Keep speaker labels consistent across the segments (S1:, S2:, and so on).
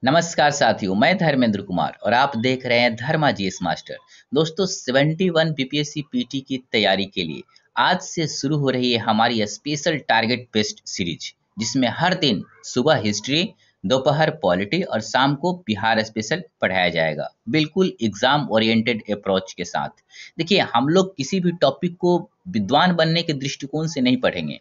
S1: नमस्कार साथियों, मैं धर्मेंद्र कुमार और आप देख रहे हैं धर्मा जीएस मास्टर। दोस्तों 71 बीपीएससी पीटी की तैयारी के लिए आज से शुरू हो रही है हमारी स्पेशल टारगेट बेस्ड सीरीज, जिसमें हर दिन सुबह हिस्ट्री, दोपहर पॉलिटी और शाम को बिहार स्पेशल पढ़ाया जाएगा, बिल्कुल एग्जाम ओरिएंटेड अप्रोच के साथ। देखिए, हम लोग किसी भी टॉपिक को विद्वान बनने के दृष्टिकोण से नहीं पढ़ेंगे,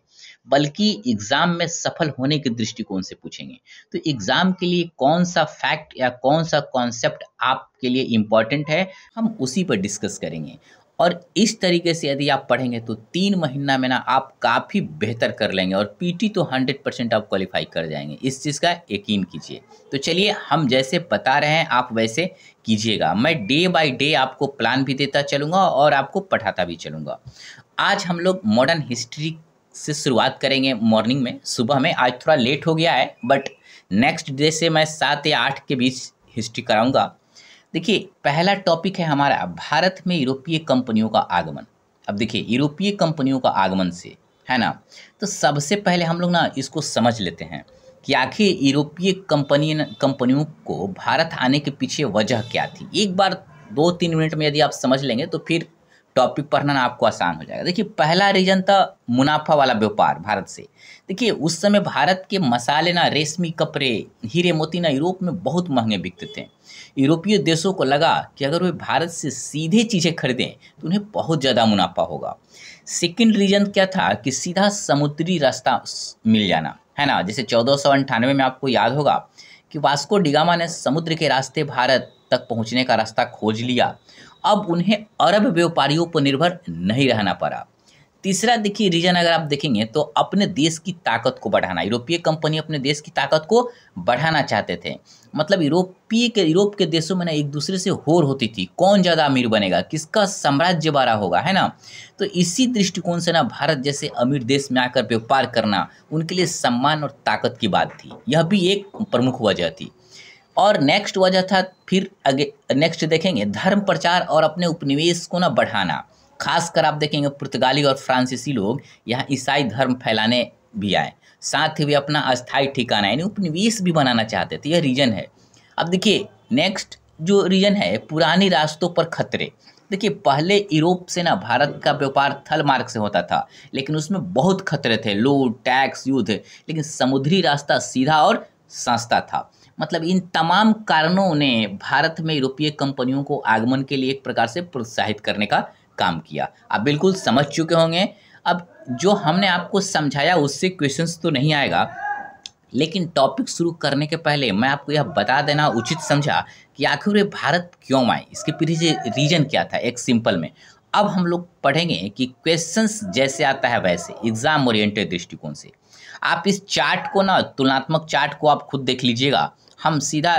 S1: बल्कि एग्जाम में सफल होने के दृष्टिकोण से पूछेंगे। तो एग्जाम के लिए कौन सा फैक्ट या कौन सा कॉन्सेप्ट आपके लिए इम्पोर्टेंट है, हम उसी पर डिस्कस करेंगे। और इस तरीके से यदि आप पढ़ेंगे तो 3 महीना में ना आप काफ़ी बेहतर कर लेंगे और पीटी तो 100% आप क्वालिफाई कर जाएंगे, इस चीज़ का यकीन कीजिए। तो चलिए, हम जैसे बता रहे हैं आप वैसे कीजिएगा। मैं डे बाय डे आपको प्लान भी देता चलूँगा और आपको पढ़ाता भी चलूँगा। आज हम लोग मॉडर्न हिस्ट्री से शुरुआत करेंगे मॉर्निंग में, सुबह में। आज थोड़ा लेट हो गया है, बट नेक्स्ट डे से मैं 7 या 8 के बीच हिस्ट्री कराऊंगा। देखिए, पहला टॉपिक है हमारा भारत में यूरोपीय कंपनियों का आगमन। अब देखिए, यूरोपीय कंपनियों का आगमन से है ना, तो सबसे पहले हम लोग ना इसको समझ लेते हैं कि आखिर यूरोपीय कंपनियों को भारत आने के पीछे वजह क्या थी। एक बार 2-3 मिनट में यदि आप समझ लेंगे तो फिर टॉपिक पढ़ना ना आपको आसान हो जाएगा। देखिए, पहला रीजन था मुनाफा वाला व्यापार भारत से। देखिए, उस समय भारत के मसाले ना, रेशमी कपड़े, हीरे मोती ना यूरोप में बहुत महंगे बिकते थे। यूरोपीय देशों को लगा कि अगर वे भारत से सीधे चीज़ें खरीदें तो उन्हें बहुत ज़्यादा मुनाफा होगा। सेकेंड रीजन क्या था कि सीधा समुद्री रास्ता मिल जाना, है ना। जैसे 1498 में आपको याद होगा कि वास्को डिगामा ने समुद्र के रास्ते भारत तक पहुंचने का रास्ता खोज लिया। अब उन्हें अरब व्यापारियों पर निर्भर नहीं रहना पड़ा। तीसरा देखिए रीजन, अगर आप देखेंगे तो अपने देश की ताकत को बढ़ाना। यूरोपीय कंपनी अपने देश की ताकत को बढ़ाना चाहते थे। मतलब यूरोप के देशों में ना एक दूसरे से होड़ होती थी, कौन ज़्यादा अमीर बनेगा, किसका साम्राज्य बड़ा होगा, है ना। तो इसी दृष्टिकोण से ना भारत जैसे अमीर देश में आकर व्यापार करना उनके लिए सम्मान और ताकत की बात थी। यह भी एक प्रमुख वजह थी। और नेक्स्ट वजह था, फिर आगे नेक्स्ट देखेंगे, धर्म प्रचार और अपने उपनिवेश को ना बढ़ाना। खासकर आप देखेंगे पुर्तगाली और फ्रांसीसी लोग यहाँ ईसाई धर्म फैलाने भी आए, साथ ही वे अपना अस्थायी ठिकाना यानी उपनिवेश भी बनाना चाहते थे। यह रीजन है। अब देखिए, नेक्स्ट जो रीजन है, पुरानी रास्तों पर खतरे। देखिए, पहले यूरोप से ना भारत का व्यापार थल मार्ग से होता था, लेकिन उसमें बहुत खतरे थे, लूट, टैक्स, युद्ध। लेकिन समुद्री रास्ता सीधा और सस्ता था। मतलब इन तमाम कारणों ने भारत में यूरोपीय कंपनियों को आगमन के लिए एक प्रकार से प्रोत्साहित करने का काम किया। आप बिल्कुल समझ चुके होंगे। अब जो हमने आपको समझाया उससे क्वेश्चंस तो नहीं आएगा, लेकिन टॉपिक शुरू करने के पहले मैं आपको यह बता देना उचित समझा कि आखिर वे भारत क्यों आए, इसके पीछे रीजन क्या था, एक सिंपल में। अब हम लोग पढ़ेंगे कि क्वेश्चंस जैसे आता है वैसे, एग्जाम ओरिएंटेड दृष्टिकोण से। आप इस चार्ट को ना, तुलनात्मक चार्ट को आप खुद देख लीजिएगा। हम सीधा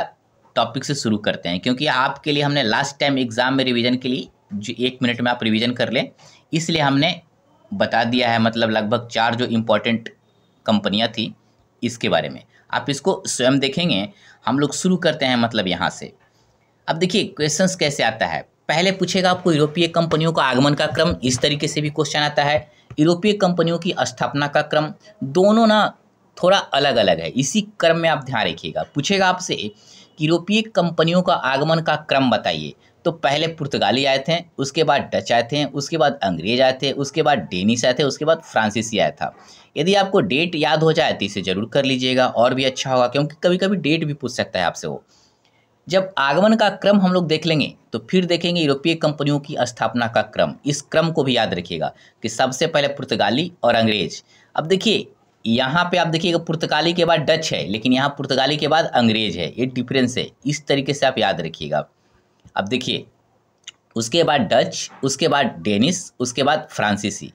S1: टॉपिक से शुरू करते हैं, क्योंकि आपके लिए हमने लास्ट टाइम एग्जाम में रिवीजन के लिए जो 1 मिनट में आप रिवीजन कर लें, इसलिए हमने बता दिया है। मतलब लगभग 4 जो इम्पोर्टेंट कंपनियां थी इसके बारे में आप इसको स्वयं देखेंगे। हम लोग शुरू करते हैं मतलब यहाँ से। अब देखिए क्वेश्चंस कैसे आता है। पहले पूछेगा आपको यूरोपीय कंपनियों का आगमन का क्रम, इस तरीके से भी क्वेश्चन आता है। यूरोपीय कंपनियों की स्थापना का क्रम, दोनों ना थोड़ा अलग अलग है, इसी क्रम में आप ध्यान रखिएगा। पूछेगा आपसे कि यूरोपीय कंपनियों का आगमन का क्रम बताइए। तो पहले पुर्तगाली आए थे, उसके बाद डच आए थे, उसके बाद अंग्रेज आए थे, उसके बाद डेनिश आए थे, उसके बाद फ्रांसीसी आया था। यदि आपको डेट याद हो जाए तो इसे जरूर कर लीजिएगा, और भी अच्छा होगा, क्योंकि कभी कभी डेट भी पूछ सकता है आपसे वो। जब आगमन का क्रम हम लोग देख लेंगे तो फिर देखेंगे यूरोपीय कंपनियों की स्थापना का क्रम। इस क्रम को भी याद रखिएगा कि सबसे पहले पुर्तगाली और अंग्रेज। अब देखिए यहाँ पे आप देखिएगा पुर्तगाली के बाद डच है, लेकिन यहाँ पुर्तगाली के बाद अंग्रेज है, ये डिफरेंस है। इस तरीके से आप याद रखिएगा। अब देखिए उसके बाद डच, उसके बाद डेनिश, उसके बाद फ्रांसीसी।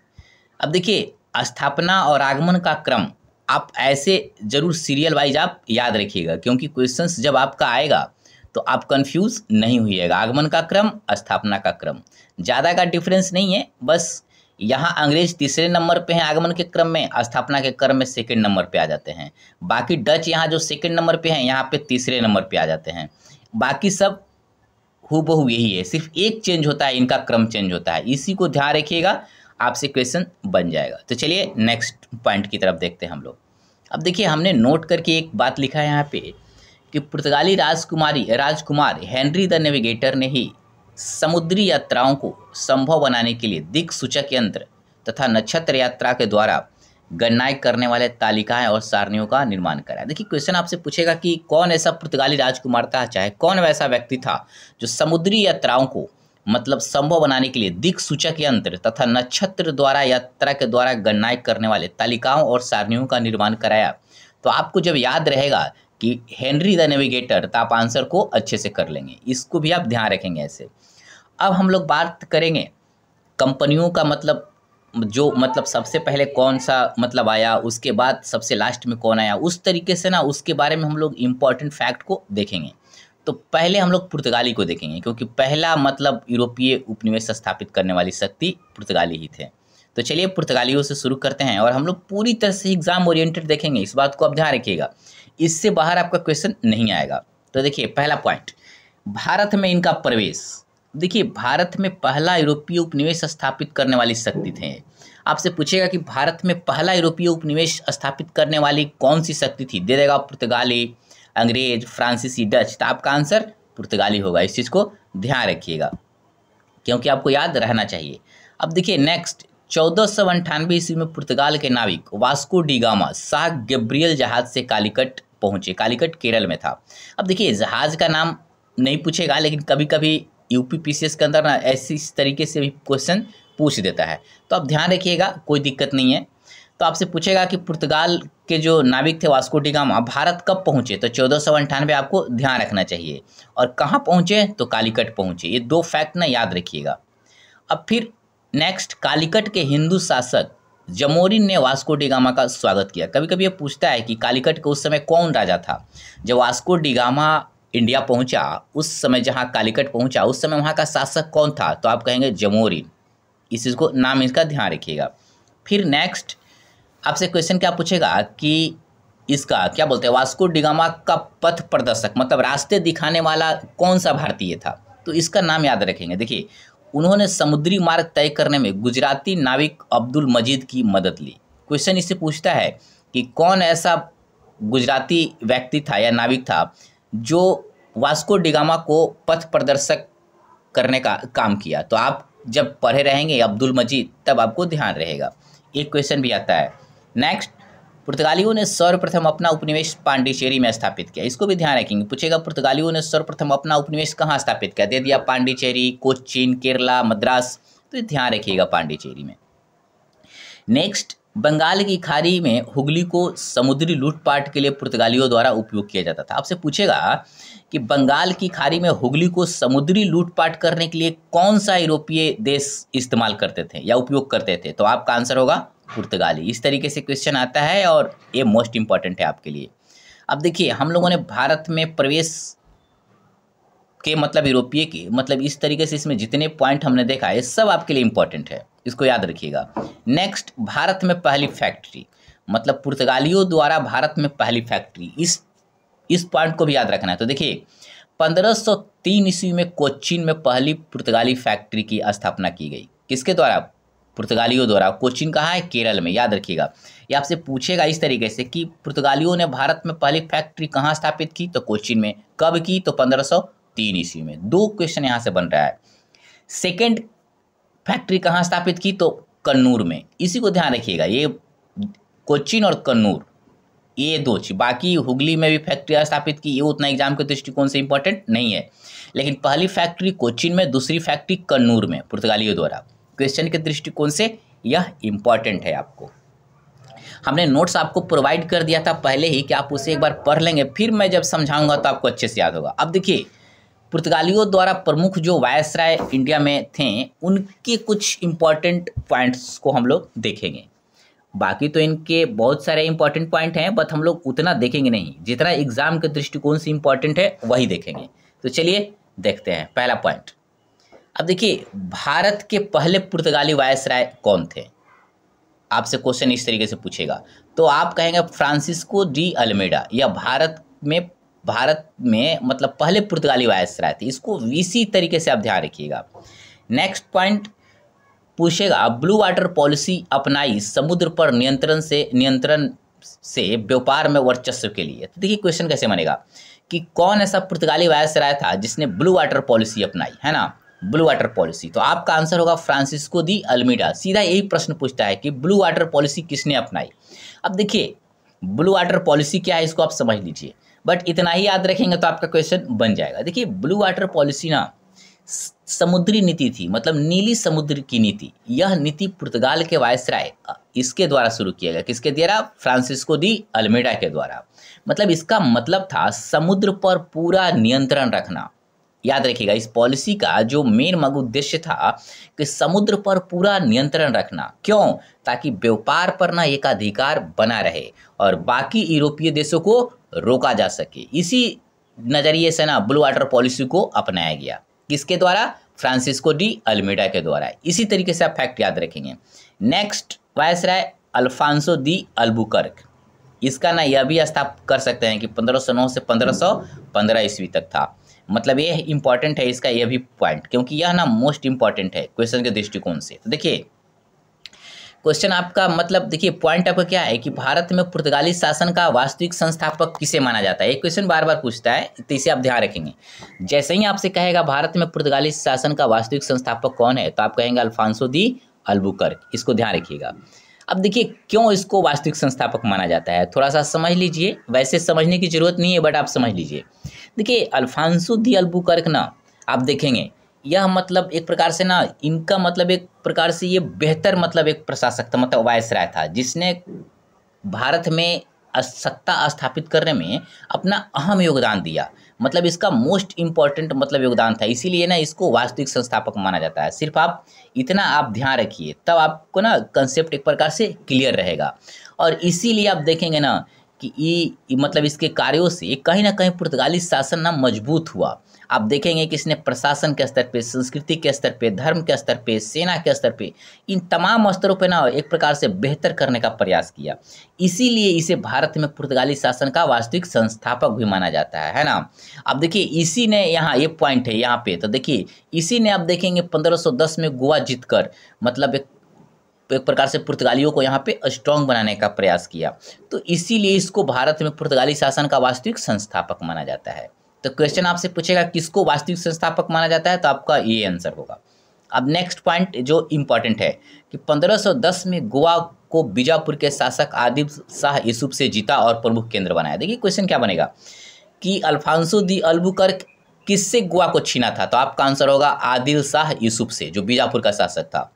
S1: अब देखिए स्थापना और आगमन का क्रम आप ऐसे जरूर सीरियल वाइज आप याद रखिएगा, क्योंकि क्वेश्चंस जब आपका आएगा तो आप कंफ्यूज नहीं होइएगा। आगमन का क्रम, स्थापना का क्रम, ज़्यादा का डिफरेंस नहीं है। बस यहाँ अंग्रेज तीसरे नंबर पे हैं आगमन के क्रम में, स्थापना के क्रम में सेकंड नंबर पे आ जाते हैं। बाकी डच यहाँ जो सेकंड नंबर पे हैं, यहाँ पे तीसरे नंबर पे आ जाते हैं। बाकी सब हूबहू यही है, सिर्फ एक चेंज होता है, इनका क्रम चेंज होता है। इसी को ध्यान रखिएगा, आपसे क्वेश्चन बन जाएगा। तो चलिए नेक्स्ट पॉइंट की तरफ देखते हैं हम लोग। अब देखिए हमने नोट करके एक बात लिखा है यहाँ पे कि पुर्तगाली राजकुमार हेनरी द नेविगेटर ने ही समुद्री यात्राओं को संभव बनाने के लिए दिक्सूचक यंत्र तथा नक्षत्र यात्रा के द्वारा गणना करने वाले तालिकाएं और सारणियों का निर्माण कराया। देखिए क्वेश्चन आपसे पूछेगा कि कौन ऐसा पुर्तगाली राजकुमार था, चाहे कौन वैसा व्यक्ति था जो समुद्री यात्राओं को मतलब संभव बनाने के लिए दिक्सूचक यंत्र तथा नक्षत्र द्वारा यात्रा के द्वारा गणना करने वाले तालिकाओं और सारणियों का निर्माण कराया। तो आपको जब याद रहेगा कि हेनरी द नेविगेटर, तो आप आंसर को अच्छे से कर लेंगे, इसको भी आप ध्यान रखेंगे ऐसे। अब हम लोग बात करेंगे कंपनियों का, मतलब सबसे पहले कौन सा मतलब आया, उसके बाद सबसे लास्ट में कौन आया, उस तरीके से ना उसके बारे में हम लोग इम्पॉर्टेंट फैक्ट को देखेंगे। तो पहले हम लोग पुर्तगाली को देखेंगे, क्योंकि पहला मतलब यूरोपीय उपनिवेश स्थापित करने वाली शक्ति पुर्तगाली ही थे। तो चलिए पुर्तगालियों से शुरू करते हैं और हम लोग पूरी तरह से एग्जाम ओरिएंटेड देखेंगे, इस बात को आप ध्यान रखिएगा, इससे बाहर आपका क्वेश्चन नहीं आएगा। तो देखिए पहला पॉइंट, भारत में इनका प्रवेश। देखिए भारत में पहला यूरोपीय उपनिवेश स्थापित करने वाली शक्ति थे। आपसे पूछेगा कि भारत में पहला यूरोपीय उपनिवेश स्थापित करने वाली कौन सी शक्ति थी, दे देगा पुर्तगाली, अंग्रेज, फ्रांसीसी, डच। तो आपका आंसर पुर्तगाली होगा, इस चीज़ को ध्यान रखिएगा क्योंकि आपको याद रहना चाहिए। अब देखिए नेक्स्ट, 1498 ईस्वी में पुर्तगाल के नाविक Vasco D gamma Shah Gabriel जहाज से कालीकट पहुंचे। कालीकट केरल में था। अब देखिए जहाज का नाम नहीं पूछेगा, लेकिन कभी कभी यूपीपीसीएस के अंदर ना ऐसी इस तरीके से भी क्वेश्चन पूछ देता है, तो आप ध्यान रखिएगा, कोई दिक्कत नहीं है। तो आपसे पूछेगा कि पुर्तगाल के जो नाविक थे वास्को डी गामा भारत कब पहुंचे, तो 1498 आपको ध्यान रखना चाहिए। और कहाँ पहुंचे, तो कालीकट पहुंचे। ये दो फैक्ट ना याद रखिएगा। अब फिर नेक्स्ट, कालीकट के हिंदू शासक जमोरिन ने वास्को डी गामा का स्वागत किया। कभी कभी ये पूछता है कि कालीकट के उस समय कौन राजा था। जब वास्को डी गामा इंडिया पहुंचा, उस समय जहां कालीकट पहुंचा, उस समय वहां का शासक कौन था, तो आप कहेंगे जमोरिन। इस चीज़ को नाम इसका ध्यान रखिएगा। फिर नेक्स्ट आपसे क्वेश्चन क्या पूछेगा कि इसका क्या बोलते हैं, वास्को डी गामा का पथ प्रदर्शक मतलब रास्ते दिखाने वाला कौन सा भारतीय था, तो इसका नाम याद रखेंगे। देखिए उन्होंने समुद्री मार्ग तय करने में गुजराती नाविक अब्दुल मजीद की मदद ली। क्वेश्चन इससे पूछता है कि कौन ऐसा गुजराती व्यक्ति था या नाविक था जो वास्को डी गामा को पथ प्रदर्शक करने का काम किया। तो आप जब पढ़े रहेंगे अब्दुल मजीद, तब आपको ध्यान रहेगा। एक क्वेश्चन भी आता है। नेक्स्ट, पुर्तगालियों ने सर्वप्रथम अपना उपनिवेश पांडिचेरी में स्थापित किया। इसको भी ध्यान रखेंगे, पूछेगा पुर्तगालियों ने सर्वप्रथम अपना उपनिवेश कहाँ स्थापित किया, दे दिया पांडिचेरी, कोच्चिन, केरला, मद्रास। तो ध्यान रखिएगा पांडिचेरी में। नेक्स्ट, बंगाल की खाड़ी में हुगली को समुद्री लूटपाट के लिए पुर्तगालियों द्वारा उपयोग किया जाता था। आपसे पूछेगा कि बंगाल की खाड़ी में हुगली को समुद्री लूटपाट करने के लिए कौन सा यूरोपीय देश इस्तेमाल करते थे या उपयोग करते थे, तो आपका आंसर होगा पुर्तगाली। इस तरीके से क्वेश्चन आता है और ये मोस्ट इंपॉर्टेंट है आपके लिए। अब देखिए हम लोगों ने भारत में प्रवेश के मतलब यूरोपीय के मतलब इस तरीके से इसमें जितने पॉइंट हमने देखा है सब आपके लिए इंपॉर्टेंट है, इसको याद रखिएगा। नेक्स्ट, भारत में पहली फैक्ट्री मतलब पुर्तगालियों द्वारा भारत में पहली फैक्ट्री, इस पॉइंट को भी याद रखना है। तो देखिए 1503 ईस्वी में कोच्चिन में पहली पुर्तगाली फैक्ट्री की स्थापना की गई। किसके द्वारा, पुर्तगालियों द्वारा। कोच्चिन कहाँ है, केरल में, याद रखिएगा। ये आपसे पूछेगा इस तरीके से कि पुर्तगालियों ने भारत में पहली फैक्ट्री कहाँ स्थापित की, तो कोच्चिन में। कब की, तो 1503 ईस्वी में। दो क्वेश्चन यहाँ से बन रहा है। सेकेंड फैक्ट्री कहाँ स्थापित की, तो कन्नूर में। इसी को ध्यान रखिएगा, ये कोच्चिन और कन्नूर, ये दो चीज। बाकी हुगली में भी फैक्ट्री स्थापित की, ये उतना एग्जाम के दृष्टिकोण से इंपॉर्टेंट नहीं है, लेकिन पहली फैक्ट्री कोच्चिन में, दूसरी फैक्ट्री कन्नूर में पुर्तगालियों द्वारा। क्वेश्चन के दृष्टिकोण से यह इंपॉर्टेंट है। आपको हमने नोट्स आपको प्रोवाइड कर दिया था पहले ही कि आप उसे एक बार पढ़ लेंगे, फिर मैं जब समझाऊंगा तो आपको अच्छे से याद होगा। अब देखिए पुर्तगालियों द्वारा प्रमुख जो वायसराय इंडिया में थे, उनके कुछ इंपॉर्टेंट पॉइंट्स को हम लोग देखेंगे। बाकी तो इनके बहुत सारे इंपॉर्टेंट पॉइंट हैं, बट हम लोग उतना देखेंगे नहीं, जितना एग्जाम के दृष्टिकोण से इंपॉर्टेंट है वही देखेंगे। तो चलिए देखते हैं पहला पॉइंट। अब देखिए भारत के पहले पुर्तगाली वायसराय कौन थे, आपसे क्वेश्चन इस तरीके से पूछेगा तो आप कहेंगे फ्रांसिस्को डी अल्मेडा, या भारत में मतलब पहले पुर्तगाली वायसराय थे। इसको इसी तरीके से आप ध्यान रखिएगा। नेक्स्ट पॉइंट पूछेगा ब्लू वाटर पॉलिसी अपनाई समुद्र पर नियंत्रण से व्यापार में वर्चस्व के लिए। तो देखिए क्वेश्चन कैसे बनेगा कि कौन ऐसा पुर्तगाली वायसराय था जिसने ब्लू वाटर पॉलिसी अपनाई, है ना, ब्लू वाटर पॉलिसी। तो आपका आंसर होगा फ्रांसिस्को दी अल्मीडा। सीधा यही प्रश्न पूछता है कि ब्लू वाटर पॉलिसी किसने अपनाई। अब देखिए ब्लू वाटर पॉलिसी क्या है इसको आप समझ लीजिए, बट इतना ही याद रखेंगे तो आपका क्वेश्चन बन जाएगा। देखिए ब्लू वाटर पॉलिसी ना समुद्री नीति थी, मतलब नीली समुद्र की नीति। यह नीति पुर्तगाल के वायसराय इसके द्वारा शुरू किया गया। किसके द्वारा? फ्रांसिस्को दी अल्मेडा के द्वारा। मतलब इसका मतलब था समुद्र पर पूरा नियंत्रण रखना। याद रखिएगा इस पॉलिसी का जो मेन उद्देश्य था कि समुद्र पर पूरा नियंत्रण रखना। क्यों? ताकि व्यापार पर ना एक अधिकार बना रहे और बाकी यूरोपीय देशों को रोका जा सके। इसी नजरिए से ना ब्लू वाटर पॉलिसी को अपनाया गया। किसके द्वारा? फ्रांसिस्को डी अल्मेडा के द्वारा। इसी तरीके से आप फैक्ट याद रखेंगे। Next viceroy Alfonso de Albuquerque. इसका ना यह भी स्थापित कर सकते हैं कि 1509 से 1515 ईस्वी तक था। मतलब ये इंपॉर्टेंट है इसका यह भी पॉइंट, क्योंकि यह ना मोस्ट इंपॉर्टेंट है क्वेश्चन के दृष्टिकोण से। तो देखिए क्वेश्चन आपका मतलब देखिए पॉइंट आपका क्या है कि भारत में पुर्तगाली शासन का वास्तविक संस्थापक किसे माना जाता है। ये क्वेश्चन बार बार पूछता है, तो इसे आप ध्यान रखेंगे। जैसे ही आपसे कहेगा भारत में पुर्तगाली शासन का वास्तविक संस्थापक कौन है, तो आप कहेंगे अल्फांसो दी अल्बुकर्क। इसको ध्यान रखिएगा। अब देखिए क्यों इसको वास्तविक संस्थापक माना जाता है, थोड़ा सा समझ लीजिए। वैसे समझने की जरूरत नहीं है, बट आप समझ लीजिए। देखिए अल्फांसो दी अल्बुकर्क ना आप देखेंगे यह मतलब एक प्रकार से ना इनका मतलब एक प्रकार से ये बेहतर मतलब एक प्रशासक था, मतलब वायसराय था जिसने भारत में सत्ता स्थापित करने में अपना अहम योगदान दिया। मतलब इसका मोस्ट इम्पॉर्टेंट मतलब योगदान था, इसीलिए ना इसको वास्तविक संस्थापक माना जाता है। सिर्फ आप इतना आप ध्यान रखिए, तब आपको ना कंसेप्ट एक प्रकार से क्लियर रहेगा। और इसीलिए आप देखेंगे ना कि ये मतलब इसके कार्यों से कहीं ना कहीं पुर्तगाली शासन ना मजबूत हुआ। आप देखेंगे कि इसने प्रशासन के स्तर पे, संस्कृति के स्तर पे, धर्म के स्तर पे, सेना के स्तर पे, इन तमाम स्तरों पे ना एक प्रकार से बेहतर करने का प्रयास किया। इसीलिए इसे भारत में पुर्तगाली शासन का वास्तविक संस्थापक भी माना जाता है ना। अब देखिए इसी ने यहाँ ये पॉइंट है यहाँ पे, तो देखिए इसी ने आप देखेंगे 1510 में गोवा जीतकर मतलब एक प्रकार से पुर्तगालियों को यहाँ पे स्ट्रॉन्ग बनाने का प्रयास किया। तो इसीलिए इसको भारत में पुर्तगाली शासन का वास्तविक संस्थापक माना जाता है। तो क्वेश्चन आपसे पूछेगा किसको वास्तविक संस्थापक माना जाता है, तो आपका ये आंसर होगा। अब नेक्स्ट पॉइंट जो इम्पॉर्टेंट है कि 1510 में गोवा को बीजापुर के शासक आदिल शाह यूसुफ से जीता और प्रमुख केंद्र बनाया। देखिए क्वेश्चन क्या बनेगा कि अल्फांसो दी अल्बुकर्क किससे गोवा को छीना था, तो आपका आंसर होगा आदिल शाह यूसुफ से, जो बीजापुर का शासक था।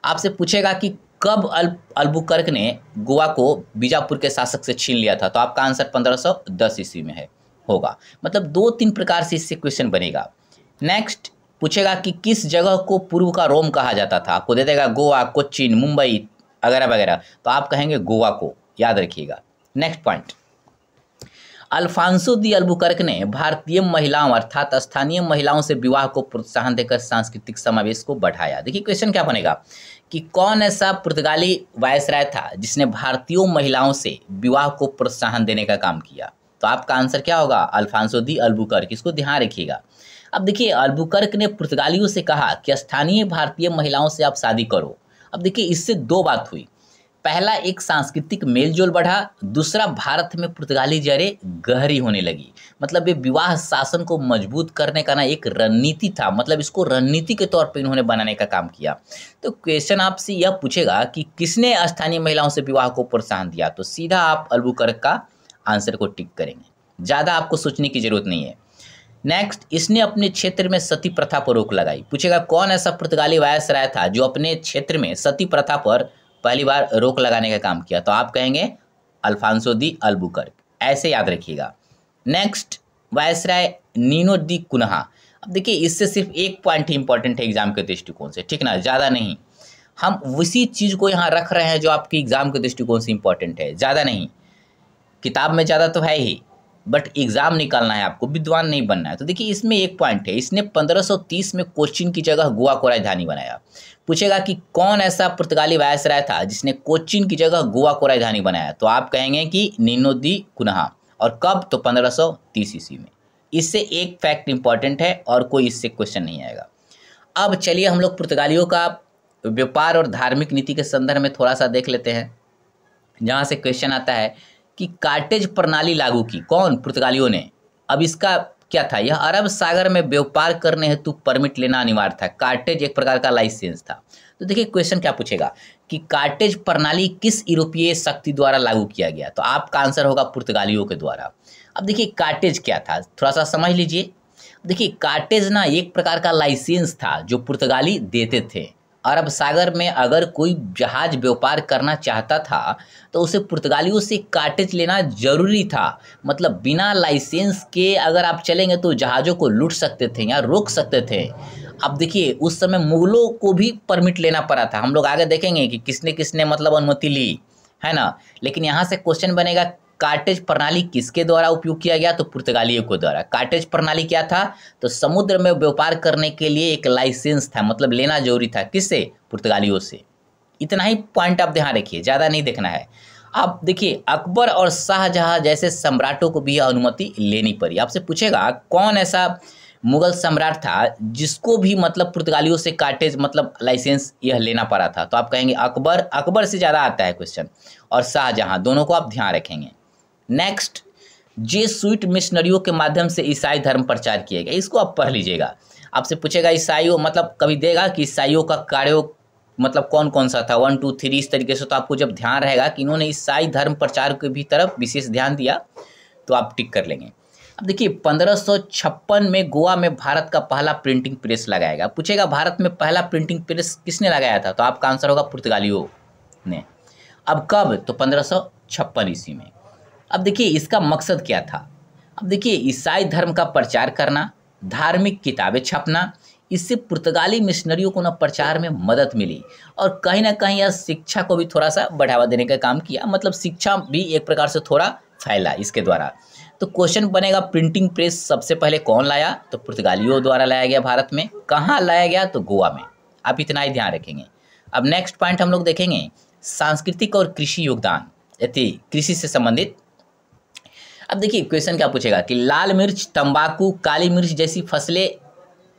S1: आपसे पूछेगा कि कब अल्बुकर्क ने गोवा को बीजापुर के शासक से छीन लिया था, तो आपका आंसर 1510 ईस्वी में है होगा। मतलब 2-3 प्रकार से इससे क्वेश्चन बनेगा। नेक्स्ट पूछेगा कि किस जगह को पूर्व का रोम कहा जाता था, आपको दे देगा गोवा, कोच्चिन, मुंबई वगैरह वगैरह, तो आप कहेंगे गोवा को, याद रखिएगा। Next point, Alfonso de Albuquerque ने भारतीय महिलाओं अर्थात स्थानीय महिलाओं से विवाह को प्रोत्साहन देकर सांस्कृतिक समावेश को बढ़ाया। देखिए क्वेश्चन क्या बनेगा कि कौन ऐसा पुर्तगाली वायसराय था जिसने भारतीय महिलाओं से विवाह को प्रोत्साहन देने का काम किया, तो आपका आंसर क्या होगा? Alfonso de Albuquerque. इसको ध्यान रखिएगा। अब देखिए अल्बुकर्क ने पुर्तगालियों से कहा कि स्थानीय भारतीय महिलाओं से आप शादी करो। अब देखिए इससे 2 बात हुई, पहला एक सांस्कृतिक मेलजोल बढ़ा, दूसरा भारत में पुर्तगाली जड़ें गहरी होने लगी। मतलब ये विवाह शासन को मजबूत करने का ना एक रणनीति था, मतलब इसको रणनीति के तौर पे इन्होंने बनाने का काम किया। तो क्वेश्चन आपसे यह पूछेगा कि किसने स्थानीय महिलाओं से विवाह को प्रोत्साहन दिया, तो सीधा आप अल्बुकर्क का आंसर को टिक करेंगे, ज़्यादा आपको सोचने की जरूरत नहीं है। नेक्स्ट, इसने अपने क्षेत्र में सती प्रथा पर रोक लगाई। पूछेगा कौन ऐसा पुर्तगाली वायसराय था जो अपने क्षेत्र में सती प्रथा पर पहली बार रोक लगाने का काम किया, तो आप कहेंगे अल्फांसो दी अल्बुकर्क, ऐसे याद रखिएगा। नेक्स्ट वायसराय नीनो दी कुन्हा। अब देखिए इससे सिर्फ एक पॉइंट ही इंपॉर्टेंट है एग्जाम के दृष्टिकोण से, ठीक ना, ज़्यादा नहीं। हम उसी चीज़ को यहाँ रख रहे हैं जो आपकी एग्जाम के दृष्टिकोण से इंपॉर्टेंट है, ज़्यादा नहीं। किताब में ज़्यादा तो है ही, बट एग्जाम निकालना है आपको, विद्वान नहीं बनना है। तो देखिए इसमें एक पॉइंट है, इसने 1530 में कोच्चिन की जगह गोवा को राजधानी बनाया। पूछेगा कि कौन ऐसा पुर्तगाली वायसराय था जिसने कोच्चिन की जगह गोवा को राजधानी बनाया, तो आप कहेंगे कि नीनो दी कुन्हा। और कब, तो 1530 ईस्वी में। इससे एक फैक्ट इंपॉर्टेंट है और कोई इससे क्वेश्चन नहीं आएगा। अब चलिए हम लोग पुर्तगालियों का व्यापार और धार्मिक नीति के संदर्भ में थोड़ा सा देख लेते हैं, जहाँ से क्वेश्चन आता है कि कार्टेज प्रणाली लागू की, कौन? पुर्तगालियों ने। अब इसका क्या था? यह अरब सागर में व्यापार करने हेतु परमिट लेना अनिवार्य था। कार्टेज एक प्रकार का लाइसेंस था। तो देखिए क्वेश्चन क्या पूछेगा कि कार्टेज प्रणाली किस यूरोपीय शक्ति द्वारा लागू किया गया? तो आपका आंसर होगा पुर्तगालियों के द्वारा। अब देखिए कार्टेज क्या था, थोड़ा सा समझ लीजिए। देखिए कार्टेज ना एक प्रकार का लाइसेंस था जो पुर्तगाली देते थे। अरब सागर में अगर कोई जहाज व्यापार करना चाहता था तो उसे पुर्तगालियों से कार्टेज लेना जरूरी था। मतलब बिना लाइसेंस के अगर आप चलेंगे तो जहाज़ों को लूट सकते थे या रोक सकते थे। अब देखिए उस समय मुगलों को भी परमिट लेना पड़ा था। हम लोग आगे देखेंगे कि किसने किसने मतलब अनुमति ली, है ना। लेकिन यहाँ से क्वेश्चन बनेगा कार्टेज प्रणाली किसके द्वारा उपयोग किया गया? तो पुर्तगालियों के द्वारा। कार्टेज प्रणाली क्या था? तो समुद्र में व्यापार करने के लिए एक लाइसेंस था, मतलब लेना जरूरी था। किससे? पुर्तगालियों से। इतना ही पॉइंट आप ध्यान रखिए, ज़्यादा नहीं देखना है। अब देखिए अकबर और शाहजहां जैसे सम्राटों को भी अनुमति लेनी पड़ी। आपसे पूछेगा कौन ऐसा मुगल सम्राट था जिसको भी मतलब पुर्तगालियों से कार्टेज मतलब लाइसेंस यह लेना पड़ा था? तो आप कहेंगे अकबर। अकबर से ज़्यादा आता है क्वेश्चन, और शाहजहां, दोनों को आप ध्यान रखेंगे। नेक्स्ट, जेसुइट मिशनरियों के माध्यम से ईसाई धर्म प्रचार किया गया। इसको आप पढ़ लीजिएगा। आपसे पूछेगा ईसाइयों मतलब कभी देगा कि ईसाइयों का कार्य मतलब कौन कौन सा था, 1 2 3 इस तरीके से। तो आपको जब ध्यान रहेगा कि इन्होंने ईसाई धर्म प्रचार की भी तरफ विशेष ध्यान दिया तो आप टिक कर लेंगे। अब देखिए 1556 में गोवा में भारत का पहला प्रिंटिंग प्रेस लगाया गया। पूछेगा भारत में पहला प्रिंटिंग प्रेस किसने लगाया था? तो आपका आंसर होगा पुर्तगालियों ने। अब कब? तो 1556 ईस्वी में। अब देखिए इसका मकसद क्या था? अब देखिए ईसाई धर्म का प्रचार करना, धार्मिक किताबें छपना। इससे पुर्तगाली मिशनरियों को ना प्रचार में मदद मिली और कहीं ना कहीं यह शिक्षा को भी थोड़ा सा बढ़ावा देने का काम किया। मतलब शिक्षा भी एक प्रकार से थोड़ा फैला इसके द्वारा। तो क्वेश्चन बनेगा प्रिंटिंग प्रेस सबसे पहले कौन लाया? तो पुर्तगालियों द्वारा लाया गया भारत में। कहाँ लाया गया? तो गोवा में। आप इतना ही ध्यान रखेंगे। अब नेक्स्ट पॉइंट हम लोग देखेंगे सांस्कृतिक और कृषि योगदान, कृषि से संबंधित। अब देखिए क्वेश्चन क्या पूछेगा कि लाल मिर्च, तंबाकू, काली मिर्च जैसी फसलें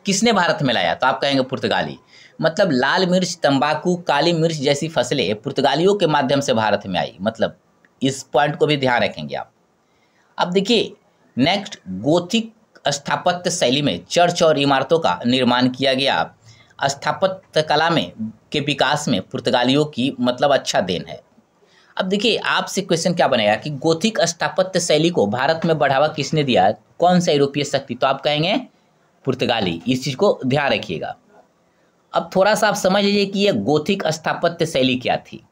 S1: किसने भारत में लाया? तो आप कहेंगे पुर्तगाली। मतलब लाल मिर्च, तंबाकू, काली मिर्च जैसी फसलें पुर्तगालियों के माध्यम से भारत में आई। मतलब इस पॉइंट को भी ध्यान रखेंगे आप। अब देखिए नेक्स्ट, गोथिक स्थापत्य शैली में चर्च और इमारतों का निर्माण किया गया। स्थापत्य कला में के विकास में पुर्तगालियों की मतलब अच्छा देन है। अब देखिए आपसे क्वेश्चन क्या बनेगा कि गोथिक स्थापत्य शैली को भारत में बढ़ावा किसने दिया? कौन सा यूरोपीय शक्ति? तो आप कहेंगे पुर्तगाली। इस चीज़ को ध्यान रखिएगा। अब थोड़ा सा आप समझ लीजिए कि यह गोथिक स्थापत्य शैली क्या थी।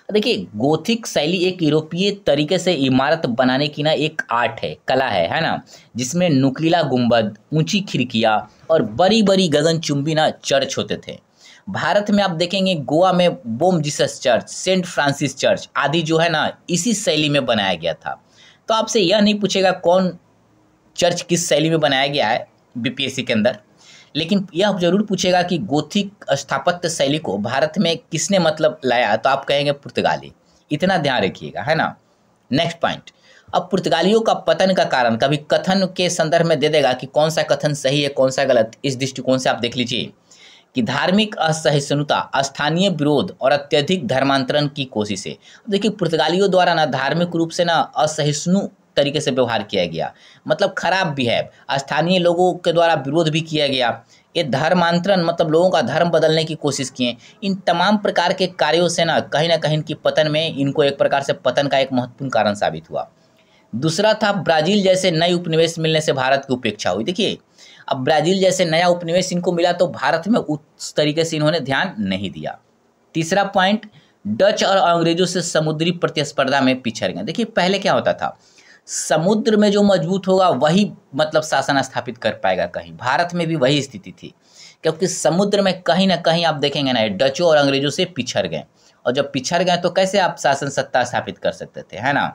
S1: देखिए गोथिक शैली एक यूरोपीय तरीके से इमारत बनाने की ना एक आर्ट है, कला है ना, जिसमें नुकीला गुंबद, ऊंची खिड़कियाँ और बड़ी बड़ी गगनचुंबी ना चर्च होते थे। भारत में आप देखेंगे गोवा में Bom Jesus church, Saint Francis church आदि जो है ना इसी शैली में बनाया गया था। तो आपसे यह नहीं पूछेगा कौन चर्च किस शैली में बनाया गया है बीपीएससी के अंदर, लेकिन यह जरूर पूछेगा कि गोथिक स्थापत्य शैली को भारत में किसने मतलब लाया? तो आप कहेंगे पुर्तगाली। इतना ध्यान रखिएगा, है ना। नेक्स्ट पॉइंट, अब पुर्तगालियों का पतन का कारण कभी कथन के संदर्भ में दे देगा कि कौन सा कथन सही है कौन सा गलत। इस दृष्टिकोण से आप देख लीजिए कि धार्मिक असहिष्णुता, स्थानीय विरोध और अत्यधिक धर्मांतरण की कोशिश है। देखिए पुर्तगालियों द्वारा ना धार्मिक रूप से ना असहिष्णु तरीके से व्यवहार किया गया, मतलब खराब भी है। स्थानीय लोगों के द्वारा विरोध भी किया गया। ये धर्मांतरण मतलब लोगों का धर्म बदलने की कोशिश किए। इन तमाम प्रकार के कार्यों से ना कहीं इनकी पतन में इनको एक प्रकार से पतन का एक महत्वपूर्ण कारण साबित हुआ। दूसरा था ब्राज़ील जैसे नए उपनिवेश मिलने से भारत की उपेक्षा हुई। देखिए अब ब्राज़ील जैसे नया उपनिवेश इनको मिला तो भारत में उस तरीके से इन्होंने ध्यान नहीं दिया। तीसरा पॉइंट, डच और अंग्रेजों से समुद्री प्रतिस्पर्धा में पिछड़ गए। देखिए पहले क्या होता था, समुद्र में जो मजबूत होगा वही मतलब शासन स्थापित कर पाएगा। कहीं भारत में भी वही स्थिति थी, क्योंकि समुद्र में कहीं ना कहीं आप देखेंगे ना डचों और अंग्रेजों से पिछड़ गए, और जब पिछड़ गए तो कैसे आप शासन सत्ता स्थापित कर सकते थे, है ना।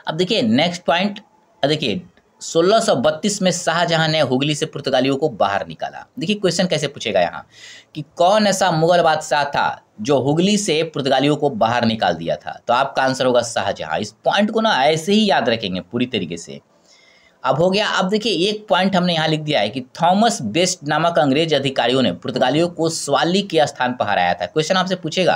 S1: अब देखिए नेक्स्ट पॉइंट, देखिए 1632 में शाहजहां ने हुगली से पुर्तगालियों को बाहर निकाला। देखिए क्वेश्चन कैसे पूछेगा यहाँ कि कौन ऐसा मुगल बादशाह था जो हुगली से पुर्तगालियों को बाहर निकाल दिया था? तो आपका आंसर होगा शाहजहां। इस पॉइंट को ना ऐसे ही याद रखेंगे पूरी तरीके से। अब हो गया। अब देखिए एक पॉइंट हमने यहाँ लिख दिया है कि थॉमस बेस्ट नामक अंग्रेज अधिकारियों ने पुर्तगालियों को स्वाली के स्थान पर हराया था। क्वेश्चन आपसे पूछेगा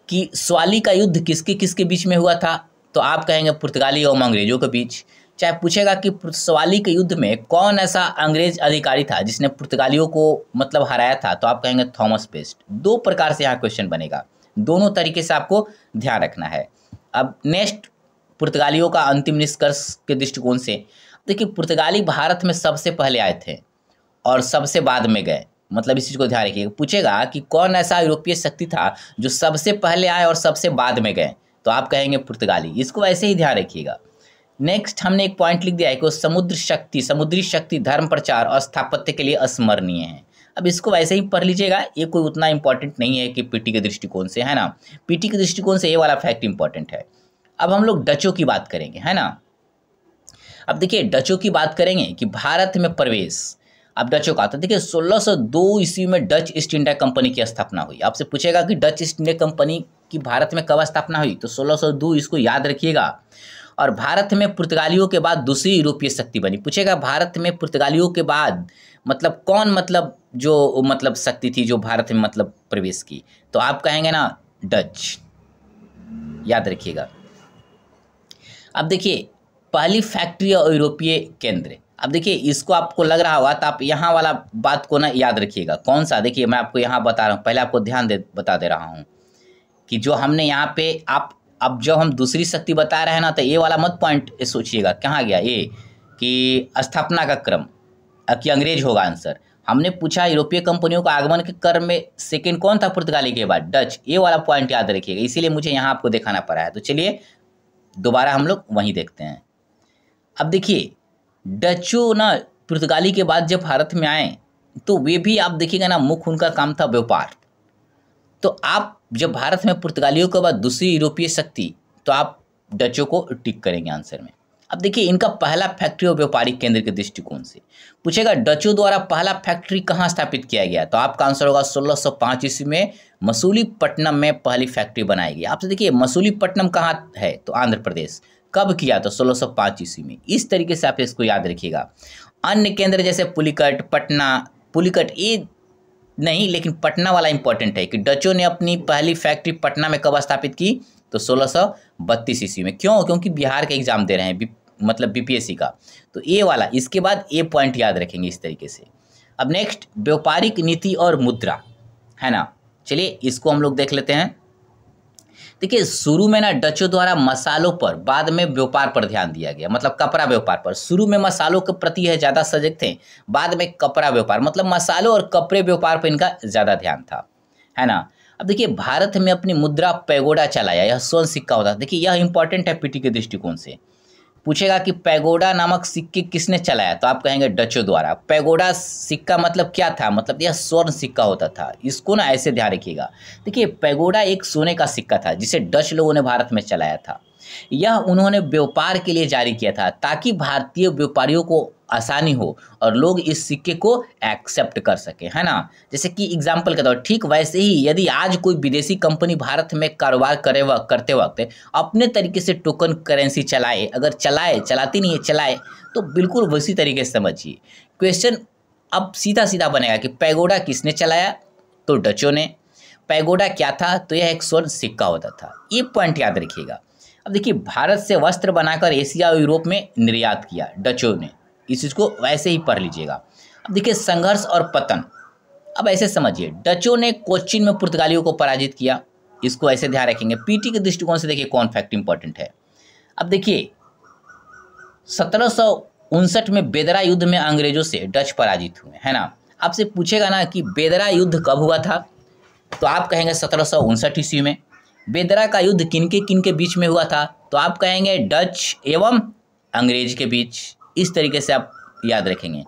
S1: कि स्वाली का युद्ध किसके किसके बीच में हुआ था? तो आप कहेंगे पुर्तगाली एवं अंग्रेजों के बीच। चाहे पूछेगा कि पुर्तवाली के युद्ध में कौन ऐसा अंग्रेज अधिकारी था जिसने पुर्तगालियों को मतलब हराया था, तो आप कहेंगे थॉमस बेस्ट। दो प्रकार से यहाँ क्वेश्चन बनेगा, दोनों तरीके से आपको ध्यान रखना है। अब नेक्स्ट, पुर्तगालियों का अंतिम निष्कर्ष के दृष्टिकोण से देखिए, पुर्तगाली भारत में सबसे पहले आए थे और सबसे बाद में गए, मतलब इस चीज़ को ध्यान रखिएगा। पूछेगा कि कौन ऐसा यूरोपीय शक्ति था जो सबसे पहले आए और सबसे बाद में गए, तो आप कहेंगे पुर्तगाली। इसको ऐसे ही ध्यान रखिएगा। नेक्स्ट हमने एक पॉइंट लिख दिया है कि समुद्री शक्ति धर्म प्रचार और स्थापत्य के लिए अस्मरणीय है। अब इसको वैसे ही पढ़ लीजिएगा, ये कोई उतना इंपॉर्टेंट नहीं है कि पीटी के दृष्टिकोण से, है ना। पीटी के दृष्टिकोण से ये वाला फैक्ट इंपॉर्टेंट है। अब हम लोग डचों की बात करेंगे, है ना। अब देखिए डचों की बात करेंगे कि भारत में प्रवेश। अब डचों का, तो देखिए 1602 ईस्वी में डच ईस्ट इंडिया कंपनी की स्थापना हुई। आपसे पूछेगा कि डच ईस्ट इंडिया कंपनी की भारत में कब स्थापना हुई, तो 1602, इसको याद रखिएगा। और भारत में पुर्तगालियों के बाद दूसरी यूरोपीय शक्ति बनी। पूछेगा भारत में पुर्तगालियों के बाद मतलब कौन, मतलब जो मतलब शक्ति थी जो भारत में मतलब प्रवेश की, तो आप कहेंगे ना डच, याद रखिएगा। अब देखिए पहली फैक्ट्री और यूरोपीय केंद्र। अब देखिए इसको आपको लग रहा होगा, तो आप यहाँ वाला बात को ना याद रखिएगा। कौन सा, देखिए मैं आपको यहाँ बता रहा हूँ, पहले आपको बता दे रहा हूँ कि जो हमने यहाँ पे आप, अब जब हम दूसरी शक्ति बता रहे हैं ना, तो ये वाला मत पॉइंट सोचिएगा कहाँ गया ये, कि स्थापना का क्रम कि अंग्रेज होगा आंसर। हमने पूछा यूरोपीय कंपनियों का आगमन के क्रम में सेकंड कौन था पुर्तगाली के बाद, डच। ये वाला पॉइंट याद रखिएगा, इसीलिए मुझे यहाँ आपको दिखाना पड़ा है। तो चलिए दोबारा हम लोग वहीं देखते हैं। अब देखिए डचों ना पुर्तगाली के बाद जब भारत में आए, तो वे भी आप देखिएगा ना, मुख्य उनका काम था व्यापार। तो आप जब भारत में पुर्तगालियों के बाद दूसरी यूरोपीय शक्ति, तो आप डचों को टिक करेंगे आंसर में। अब देखिए इनका पहला फैक्ट्री और व्यापारिक केंद्र के दृष्टिकोण से पूछेगा डचों द्वारा पहला फैक्ट्री कहाँ स्थापित किया गया, तो आपका आंसर होगा 1605 ईस्वी में मसूलीपट्टनम में पहली फैक्ट्री बनाई गई। आपसे देखिए मसूलीपट्टनम कहाँ है, तो आंध्र प्रदेश। कब किया, तो 1605 ईस्वी में। इस तरीके से आप इसको याद रखिएगा। अन्य केंद्र जैसे पुलिकट, पटना, पुलिकट ये नहीं, लेकिन पटना वाला इंपॉर्टेंट है कि डचों ने अपनी पहली फैक्ट्री पटना में कब स्थापित की, तो 1632 ईस्वी में। क्यों, क्योंकि बिहार का एग्जाम दे रहे हैं, मतलब बीपीएससी का। तो ये वाला, इसके बाद ये पॉइंट याद रखेंगे इस तरीके से। अब नेक्स्ट व्यापारिक नीति और मुद्रा, है ना। चलिए इसको हम लोग देख लेते हैं। देखिए शुरू में ना डचों द्वारा मसालों पर, बाद में व्यापार पर ध्यान दिया गया, मतलब कपड़ा व्यापार पर। शुरू में मसालों के प्रति है ज़्यादा सजग थे, बाद में कपड़ा व्यापार, मतलब मसालों और कपड़े व्यापार पर इनका ज़्यादा ध्यान था, है ना। अब देखिए भारत में अपनी मुद्रा पैगोडा चलाया, यह स्वर्ण सिक्का होता है। देखिए यह इंपॉर्टेंट है पीटी के दृष्टिकोण से। पूछेगा कि पैगोडा नामक सिक्के किसने चलाया, तो आप कहेंगे डचों द्वारा। पैगोडा सिक्का मतलब क्या था, मतलब यह स्वर्ण सिक्का होता था। इसको ना ऐसे ध्यान रखिएगा। देखिए पैगोडा एक सोने का सिक्का था जिसे डच लोगों ने भारत में चलाया था। यह उन्होंने व्यापार के लिए जारी किया था ताकि भारतीय व्यापारियों को आसानी हो और लोग इस सिक्के को एक्सेप्ट कर सके, है ना। जैसे कि एग्जाम्पल के तौर, ठीक वैसे ही यदि आज कोई विदेशी कंपनी भारत में कारोबार करते वक्त अपने तरीके से टोकन करेंसी चलाए, अगर चलाती नहीं है चलाए, तो बिल्कुल वैसी तरीके से समझिए। क्वेश्चन अब सीधा सीधा बनेगा कि पैगोडा किसने चलाया, तो डचों ने। पैगोडा क्या था, तो यह एक स्वर्ण सिक्का होता था। ये पॉइंट याद रखिएगा। अब देखिए भारत से वस्त्र बनाकर एशिया और यूरोप में निर्यात किया डचों ने, इस चीज़ को वैसे ही पढ़ लीजिएगा। अब देखिए संघर्ष और पतन, अब ऐसे समझिए डचों ने कोच्चिन में पुर्तगालियों को पराजित किया, इसको ऐसे ध्यान रखेंगे। पीटी के दृष्टिकोण से देखिए कौन फैक्ट इंपॉर्टेंट है। अब देखिए 1759 में बेदरा युद्ध में अंग्रेजों से डच पराजित हुए, है ना। आपसे पूछेगा ना कि बेदरा युद्ध कब हुआ था, तो आप कहेंगे 1759 ईस्वी में। बेदरा का युद्ध किन के बीच में हुआ था, तो आप कहेंगे डच एवं अंग्रेज के बीच। इस तरीके से आप याद रखेंगे।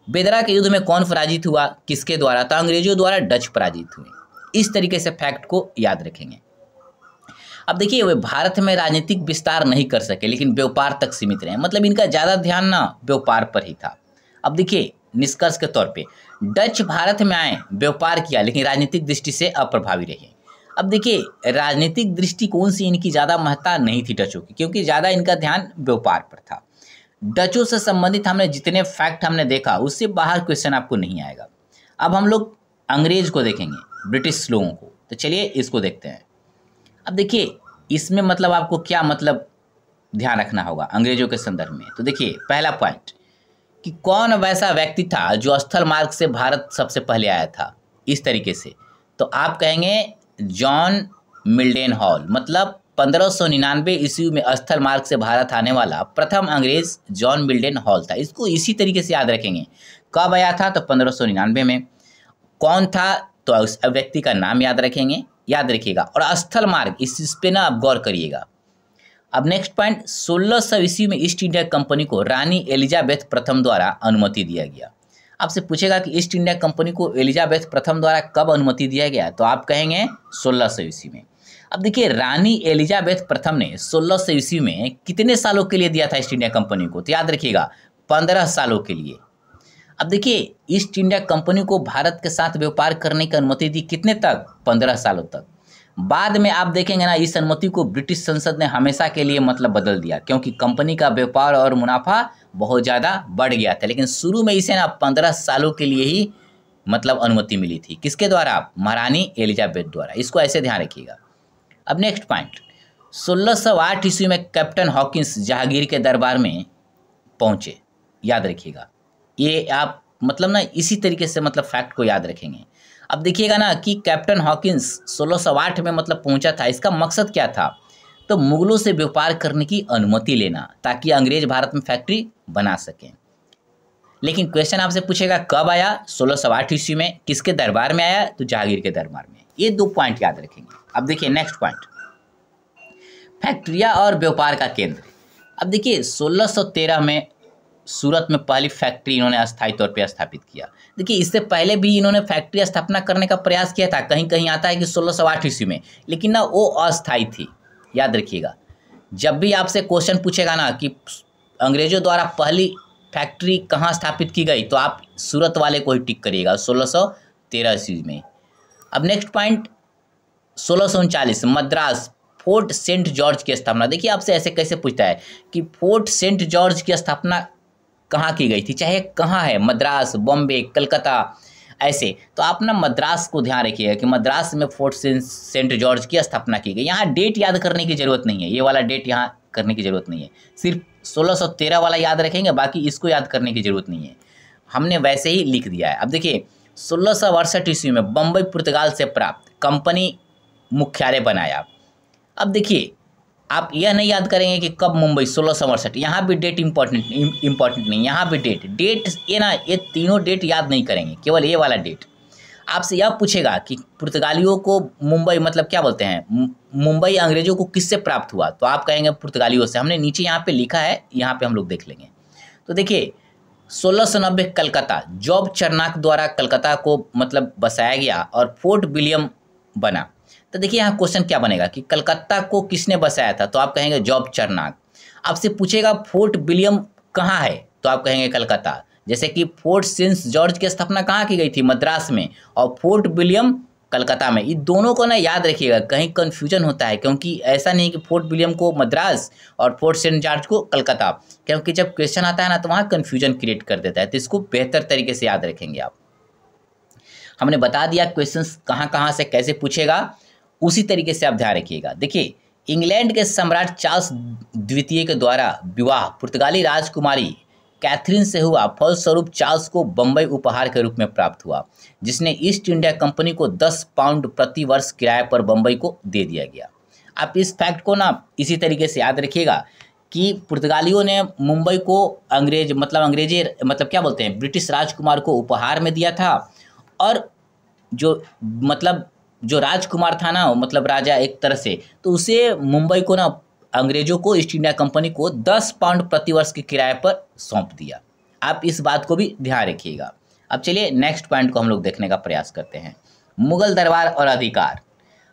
S1: बेदरा के युद्ध में कौन पराजित हुआ, किसके द्वारा, तो अंग्रेजों द्वारा डच पराजित हुए। इस तरीके से फैक्ट को याद रखेंगे। अब देखिए वे भारत में राजनीतिक विस्तार नहीं कर सके, लेकिन व्यापार तक सीमित रहे, मतलब इनका ज़्यादा ध्यान ना व्यापार पर ही था। अब देखिए निष्कर्ष के तौर पे डच भारत में आए, व्यापार किया, लेकिन राजनीतिक दृष्टि से अप्रभावी रहे। अब देखिए राजनीतिक दृष्टिकोण से इनकी ज़्यादा महत्ता नहीं थी डचों की, क्योंकि ज़्यादा इनका ध्यान व्यापार पर था। डचों से संबंधित हमने जितने फैक्ट हमने देखा उससे बाहर क्वेश्चन आपको नहीं आएगा। अब हम लोग अंग्रेज को देखेंगे, ब्रिटिश लोगों को। तो चलिए इसको देखते हैं। अब देखिए इसमें मतलब आपको क्या मतलब ध्यान रखना होगा अंग्रेजों के संदर्भ में। तो देखिए पहला पॉइंट कि कौन वैसा व्यक्ति था जो स्थल मार्ग से भारत सबसे पहले आया था, इस तरीके से। तो आप कहेंगे जॉन मिल्डन हॉल, मतलब 1599 ईस्वी में स्थल मार्ग से भारत आने वाला प्रथम अंग्रेज जॉन मिल्डन हॉल था। इसको इसी तरीके से याद रखेंगे। कब आया था? तो 1599 में। कौन था? तो उस व्यक्ति का नाम याद रखेंगे, याद रखिएगा। और स्थल मार्ग, इस पे ना आप गौर करिएगा। अब नेक्स्ट पॉइंट, 1600 ईस्वी में ईस्ट इंडिया कंपनी को रानी एलिजाबेथ प्रथम द्वारा अनुमति दिया गया। आपसे पूछेगा कि ईस्ट इंडिया कंपनी को एलिजाबेथ प्रथम द्वारा कब अनुमति दिया गया, तो आप कहेंगे 1600 ईस्वी में। अब देखिए रानी एलिजाबेथ प्रथम ने 1600 ईस्वी में कितने सालों के लिए दिया था ईस्ट इंडिया कंपनी को, तो याद रखिएगा 15 सालों के लिए। अब देखिए ईस्ट इंडिया कंपनी को भारत के साथ व्यापार करने की अनुमति दी, कितने तक? 15 सालों तक। बाद में आप देखेंगे ना, इस अनुमति को ब्रिटिश संसद ने हमेशा के लिए मतलब बदल दिया, क्योंकि कंपनी का व्यापार और मुनाफा बहुत ज़्यादा बढ़ गया था। लेकिन शुरू में इसे ना 15 सालों के लिए ही मतलब अनुमति मिली थी। किसके द्वारा? महारानी एलिजाबेथ द्वारा। इसको ऐसे ध्यान रखिएगा। अब नेक्स्ट पॉइंट, 1608 ईस्वी में कैप्टन हॉकिंस जहांगीर के दरबार में पहुंचे, याद रखिएगा। ये आप मतलब ना इसी तरीके से मतलब फैक्ट को याद रखेंगे। अब देखिएगा ना कि कैप्टन हॉकिंस 1608 में मतलब पहुंचा था, इसका मकसद क्या था? तो मुगलों से व्यापार करने की अनुमति लेना, ताकि अंग्रेज भारत में फैक्ट्री बना सकें। लेकिन क्वेश्चन आपसे पूछेगा कब आया? 1608 ईस्वी में। किसके दरबार में आया? तो जहांगीर के दरबार में। ये 2 पॉइंट याद रखेंगे। अब देखिए नेक्स्ट पॉइंट, फैक्ट्रिया और व्यापार का केंद्र। अब देखिए 1613 में सूरत में पहली फैक्ट्री इन्होंने अस्थायी तौर पे स्थापित किया। देखिए इससे पहले भी इन्होंने फैक्ट्री स्थापना करने का प्रयास किया था, कहीं कहीं आता है कि 1608 ईस्वी में, लेकिन ना वो अस्थायी थी, याद रखिएगा। जब भी आपसे क्वेश्चन पूछेगा ना कि अंग्रेजों द्वारा पहली फैक्ट्री कहाँ स्थापित की गई, तो आप सूरत वाले को ही टिक करिएगा, 1613 ईस्वी में। अब next point, 1639 Madras fort Saint George की स्थापना। देखिए आपसे ऐसे कैसे पूछता है कि फोर्ट सेंट जॉर्ज की स्थापना कहाँ की गई थी, चाहे कहाँ है, मद्रास, बॉम्बे, कलकत्ता, ऐसे। तो आप ना मद्रास को ध्यान रखिएगा कि मद्रास में फोर्ट सेंट जॉर्ज की स्थापना की गई। यहाँ डेट याद करने की जरूरत नहीं है, ये वाला डेट यहाँ करने की जरूरत नहीं है, सिर्फ 1613 वाला याद रखेंगे, बाकी इसको याद करने की जरूरत नहीं है, हमने वैसे ही लिख दिया है। अब देखिए 1668 ईस्वी में बम्बई पुर्तगाल से प्राप्त कंपनी मुख्यालय बनाया। अब देखिए आप यह नहीं याद करेंगे कि कब मुंबई, 1668, यहाँ भी डेट इंपॉर्टेंट नहीं, यहाँ भी डेट ये ना, ये तीनों डेट याद नहीं करेंगे, केवल ये वाला डेट। आपसे यह पूछेगा कि पुर्तगालियों को मुंबई मतलब क्या बोलते हैं, मुंबई अंग्रेजों को किससे प्राप्त हुआ, तो आप कहेंगे पुर्तगालियों से। हमने नीचे यहाँ पे लिखा है, यहाँ पे हम लोग देख लेंगे। तो देखिए 1690 कलकत्ता, जॉब चरनाक द्वारा कलकत्ता को मतलब बसाया गया और फोर्ट विलियम बना। तो देखिए यहाँ क्वेश्चन क्या बनेगा कि कलकत्ता को किसने बसाया था, तो आप कहेंगे जॉब चरनाक। आपसे पूछेगा फोर्ट विलियम कहाँ है, तो आप कहेंगे कलकत्ता। जैसे कि फोर्ट सेंट जॉर्ज की स्थापना कहाँ की गई थी, मद्रास में, और फोर्ट विलियम कलकत्ता में। ये दोनों को ना याद रखिएगा, कहीं कन्फ्यूजन होता है, क्योंकि ऐसा नहीं कि फोर्ट विलियम को मद्रास और फोर्ट सेंट जॉर्ज को कलकत्ता, क्योंकि जब क्वेश्चन आता है ना तो वहाँ कन्फ्यूजन क्रिएट कर देता है। तो इसको बेहतर तरीके से याद रखेंगे आप। हमने बता दिया क्वेश्चन कहाँ कहाँ से कैसे पूछेगा, उसी तरीके से आप ध्यान रखिएगा। देखिए इंग्लैंड के सम्राट चार्ल्स द्वितीय के द्वारा विवाह पुर्तगाली राजकुमारी कैथरीन से हुआ, फलस्वरूप चार्ल्स को बम्बई उपहार के रूप में प्राप्त हुआ, जिसने ईस्ट इंडिया कंपनी को 10 पाउंड प्रति वर्ष किराए पर बम्बई को दे दिया गया। आप इस फैक्ट को ना इसी तरीके से याद रखिएगा कि पुर्तगालियों ने मुंबई को अंग्रेजी मतलब क्या बोलते हैं, ब्रिटिश राजकुमार को उपहार में दिया था, और जो राजकुमार था ना, मतलब राजा एक तरह से, तो उसे मुंबई को ना अंग्रेजों को, ईस्ट इंडिया कंपनी को 10 पाउंड प्रति वर्ष के किराए पर सौंप दिया। आप इस बात को भी ध्यान रखिएगा। अब चलिए नेक्स्ट पॉइंट को हम लोग देखने का प्रयास करते हैं, मुगल दरबार और अधिकार।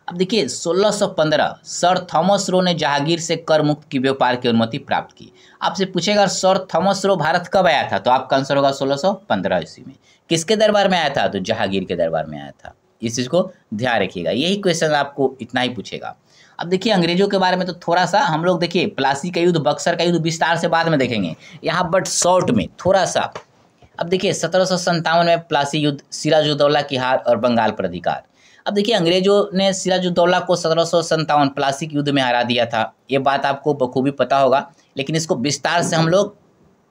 S1: अब देखिए 1615 सर थॉमस रो ने जहांगीर से कर मुक्त की व्यापार की अनुमति प्राप्त की। आपसे पूछेगा सर थॉमस रो भारत कब आया था, तो आपका आंसर होगा 1615 ईस्वी में। किसके दरबार में आया था, तो जहांगीर के दरबार में आया था। इस चीज़ को ध्यान रखिएगा, यही क्वेश्चन आपको इतना ही पूछेगा। अब देखिए अंग्रेजों के बारे में तो थोड़ा सा हम लोग देखिए प्लासी का युद्ध, बक्सर का युद्ध विस्तार से बाद में देखेंगे, यहाँ बट शॉर्ट में थोड़ा सा। अब देखिए 1757 में प्लासी युद्ध, सिराजुद्दौला की हार और बंगाल पर अधिकार। अब देखिए अंग्रेजों ने सिराजुद्दौला को 1757 प्लासी युद्ध में हरा दिया था, ये बात आपको बखूबी पता होगा, लेकिन इसको विस्तार से हम लोग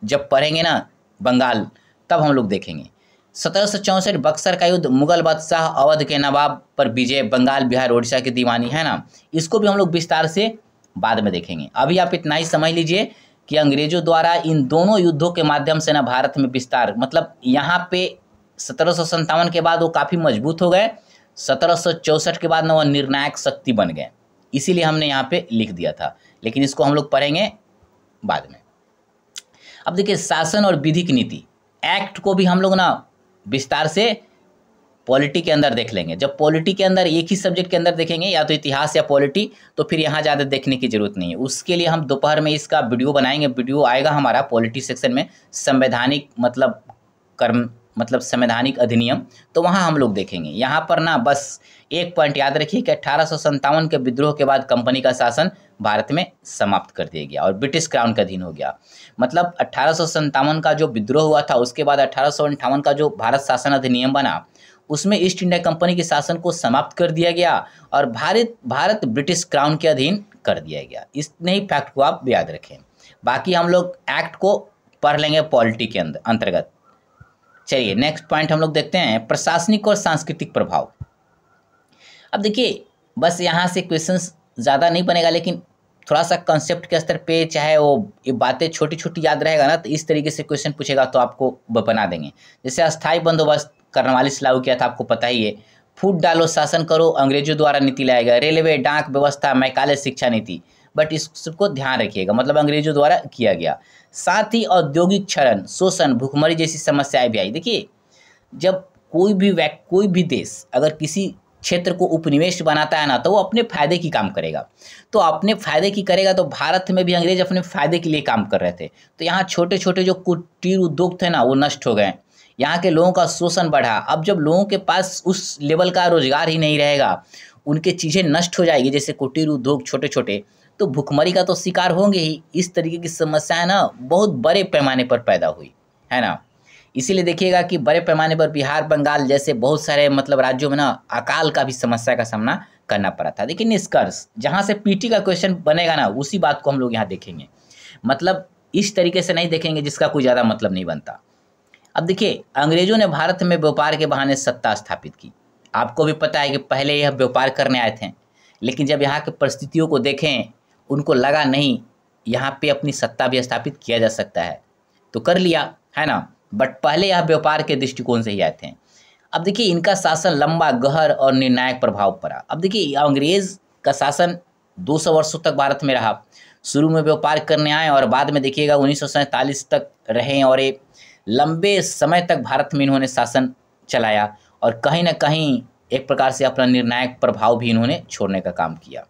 S1: जब पढ़ेंगे ना बंगाल तब हम लोग देखेंगे। 1764 बक्सर का युद्ध, मुगल बादशाह अवध के नवाब पर विजय, बंगाल बिहार उड़ीसा की दीवानी, है ना, इसको भी हम लोग विस्तार से बाद में देखेंगे। अभी आप इतना ही समझ लीजिए कि अंग्रेजों द्वारा इन दोनों युद्धों के माध्यम से ना भारत में विस्तार, मतलब यहाँ पे 1757 के बाद वो काफ़ी मजबूत हो गए, 1764 के बाद ना वो निर्णायक शक्ति बन गए, इसीलिए हमने यहाँ पे लिख दिया था, लेकिन इसको हम लोग पढ़ेंगे बाद में। अब देखिए शासन और विधिक नीति एक्ट को भी हम लोग ना विस्तार से पॉलिटी के अंदर देख लेंगे। जब पॉलिटी के अंदर एक ही सब्जेक्ट के अंदर देखेंगे, या तो इतिहास या पॉलिटी, तो फिर यहाँ ज़्यादा देखने की जरूरत नहीं है। उसके लिए हम दोपहर में इसका वीडियो बनाएंगे, वीडियो आएगा हमारा पॉलिटी सेक्शन में, संवैधानिक मतलब कर्म मतलब संवैधानिक अधिनियम, तो वहाँ हम लोग देखेंगे। यहाँ पर ना बस एक पॉइंट याद रखिए कि 1857 के विद्रोह के बाद कंपनी का शासन भारत में समाप्त कर दिया गया और ब्रिटिश क्राउन का अधीन हो गया। मतलब 1857 का जो विद्रोह हुआ था, उसके बाद 1858 का जो भारत शासन अधिनियम बना, उसमें ईस्ट इंडिया कंपनी के शासन को समाप्त कर दिया गया और भारत ब्रिटिश क्राउन के अधीन कर दिया गया। इतने ही फैक्ट को आप याद रखें, बाकी हम लोग एक्ट को पढ़ लेंगे पॉलिटी के अंतर्गत। चलिए नेक्स्ट पॉइंट हम लोग देखते हैं, प्रशासनिक और सांस्कृतिक प्रभाव। अब देखिए बस यहाँ से क्वेश्चंस ज़्यादा नहीं बनेगा, लेकिन थोड़ा सा कंसेप्ट के स्तर पे, चाहे वो ये बातें छोटी छोटी याद रहेगा ना, तो इस तरीके से क्वेश्चन पूछेगा तो आपको बना देंगे। जैसे अस्थायी बंदोबस्त कर्नवालिस लागू किया था, आपको पता ही है। फूट डालो शासन करो, अंग्रेजों द्वारा नीति लाया गया। रेलवे डाक व्यवस्था, मैकाले शिक्षा नीति, बट इसको ध्यान रखिएगा, मतलब अंग्रेजों द्वारा किया गया। साथ ही औद्योगिक क्षरण, शोषण, भूखमरी जैसी समस्याएं भी आई। देखिए जब कोई भी देश अगर किसी क्षेत्र को उपनिवेश बनाता है ना, तो वो अपने फायदे की काम करेगा, तो अपने फायदे की करेगा। तो भारत में भी अंग्रेज अपने फायदे के लिए काम कर रहे थे, तो यहाँ छोटे छोटे जो कुटीर उद्योग थे ना, वो नष्ट हो गए, यहाँ के लोगों का शोषण बढ़ा। अब जब लोगों के पास उस लेवल का रोजगार ही नहीं रहेगा, उनके चीज़ें नष्ट हो जाएगी, जैसे कुटीर उद्योग छोटे छोटे, तो भुखमरी का तो शिकार होंगे ही। इस तरीके की समस्याएं ना बहुत बड़े पैमाने पर पैदा हुई, है ना। इसीलिए देखिएगा कि बड़े पैमाने पर बिहार, बंगाल जैसे बहुत सारे मतलब राज्यों में ना अकाल का भी समस्या का सामना करना पड़ा था। लेकिन निष्कर्ष जहाँ से पीटी का क्वेश्चन बनेगा ना, उसी बात को हम लोग यहाँ देखेंगे, मतलब इस तरीके से नहीं देखेंगे जिसका कोई ज़्यादा मतलब नहीं बनता। अब देखिए अंग्रेजों ने भारत में व्यापार के बहाने सत्ता स्थापित की। आपको भी पता है कि पहले यह व्यापार करने आए थे, लेकिन जब यहाँ की परिस्थितियों को देखें, उनको लगा नहीं यहाँ पे अपनी सत्ता भी स्थापित किया जा सकता है, तो कर लिया, है ना। बट पहले यह व्यापार के दृष्टिकोण से ही आए थे। अब देखिए इनका शासन लंबा, गहर और निर्णायक प्रभाव पड़ा। अब देखिए अंग्रेज का शासन 200 वर्षों तक भारत में रहा। शुरू में व्यापार करने आए और बाद में देखिएगा 1947 तक रहे, और एक लंबे समय तक भारत में इन्होंने शासन चलाया और कहीं ना कहीं एक प्रकार से अपना निर्णायक प्रभाव भी इन्होंने छोड़ने का काम किया।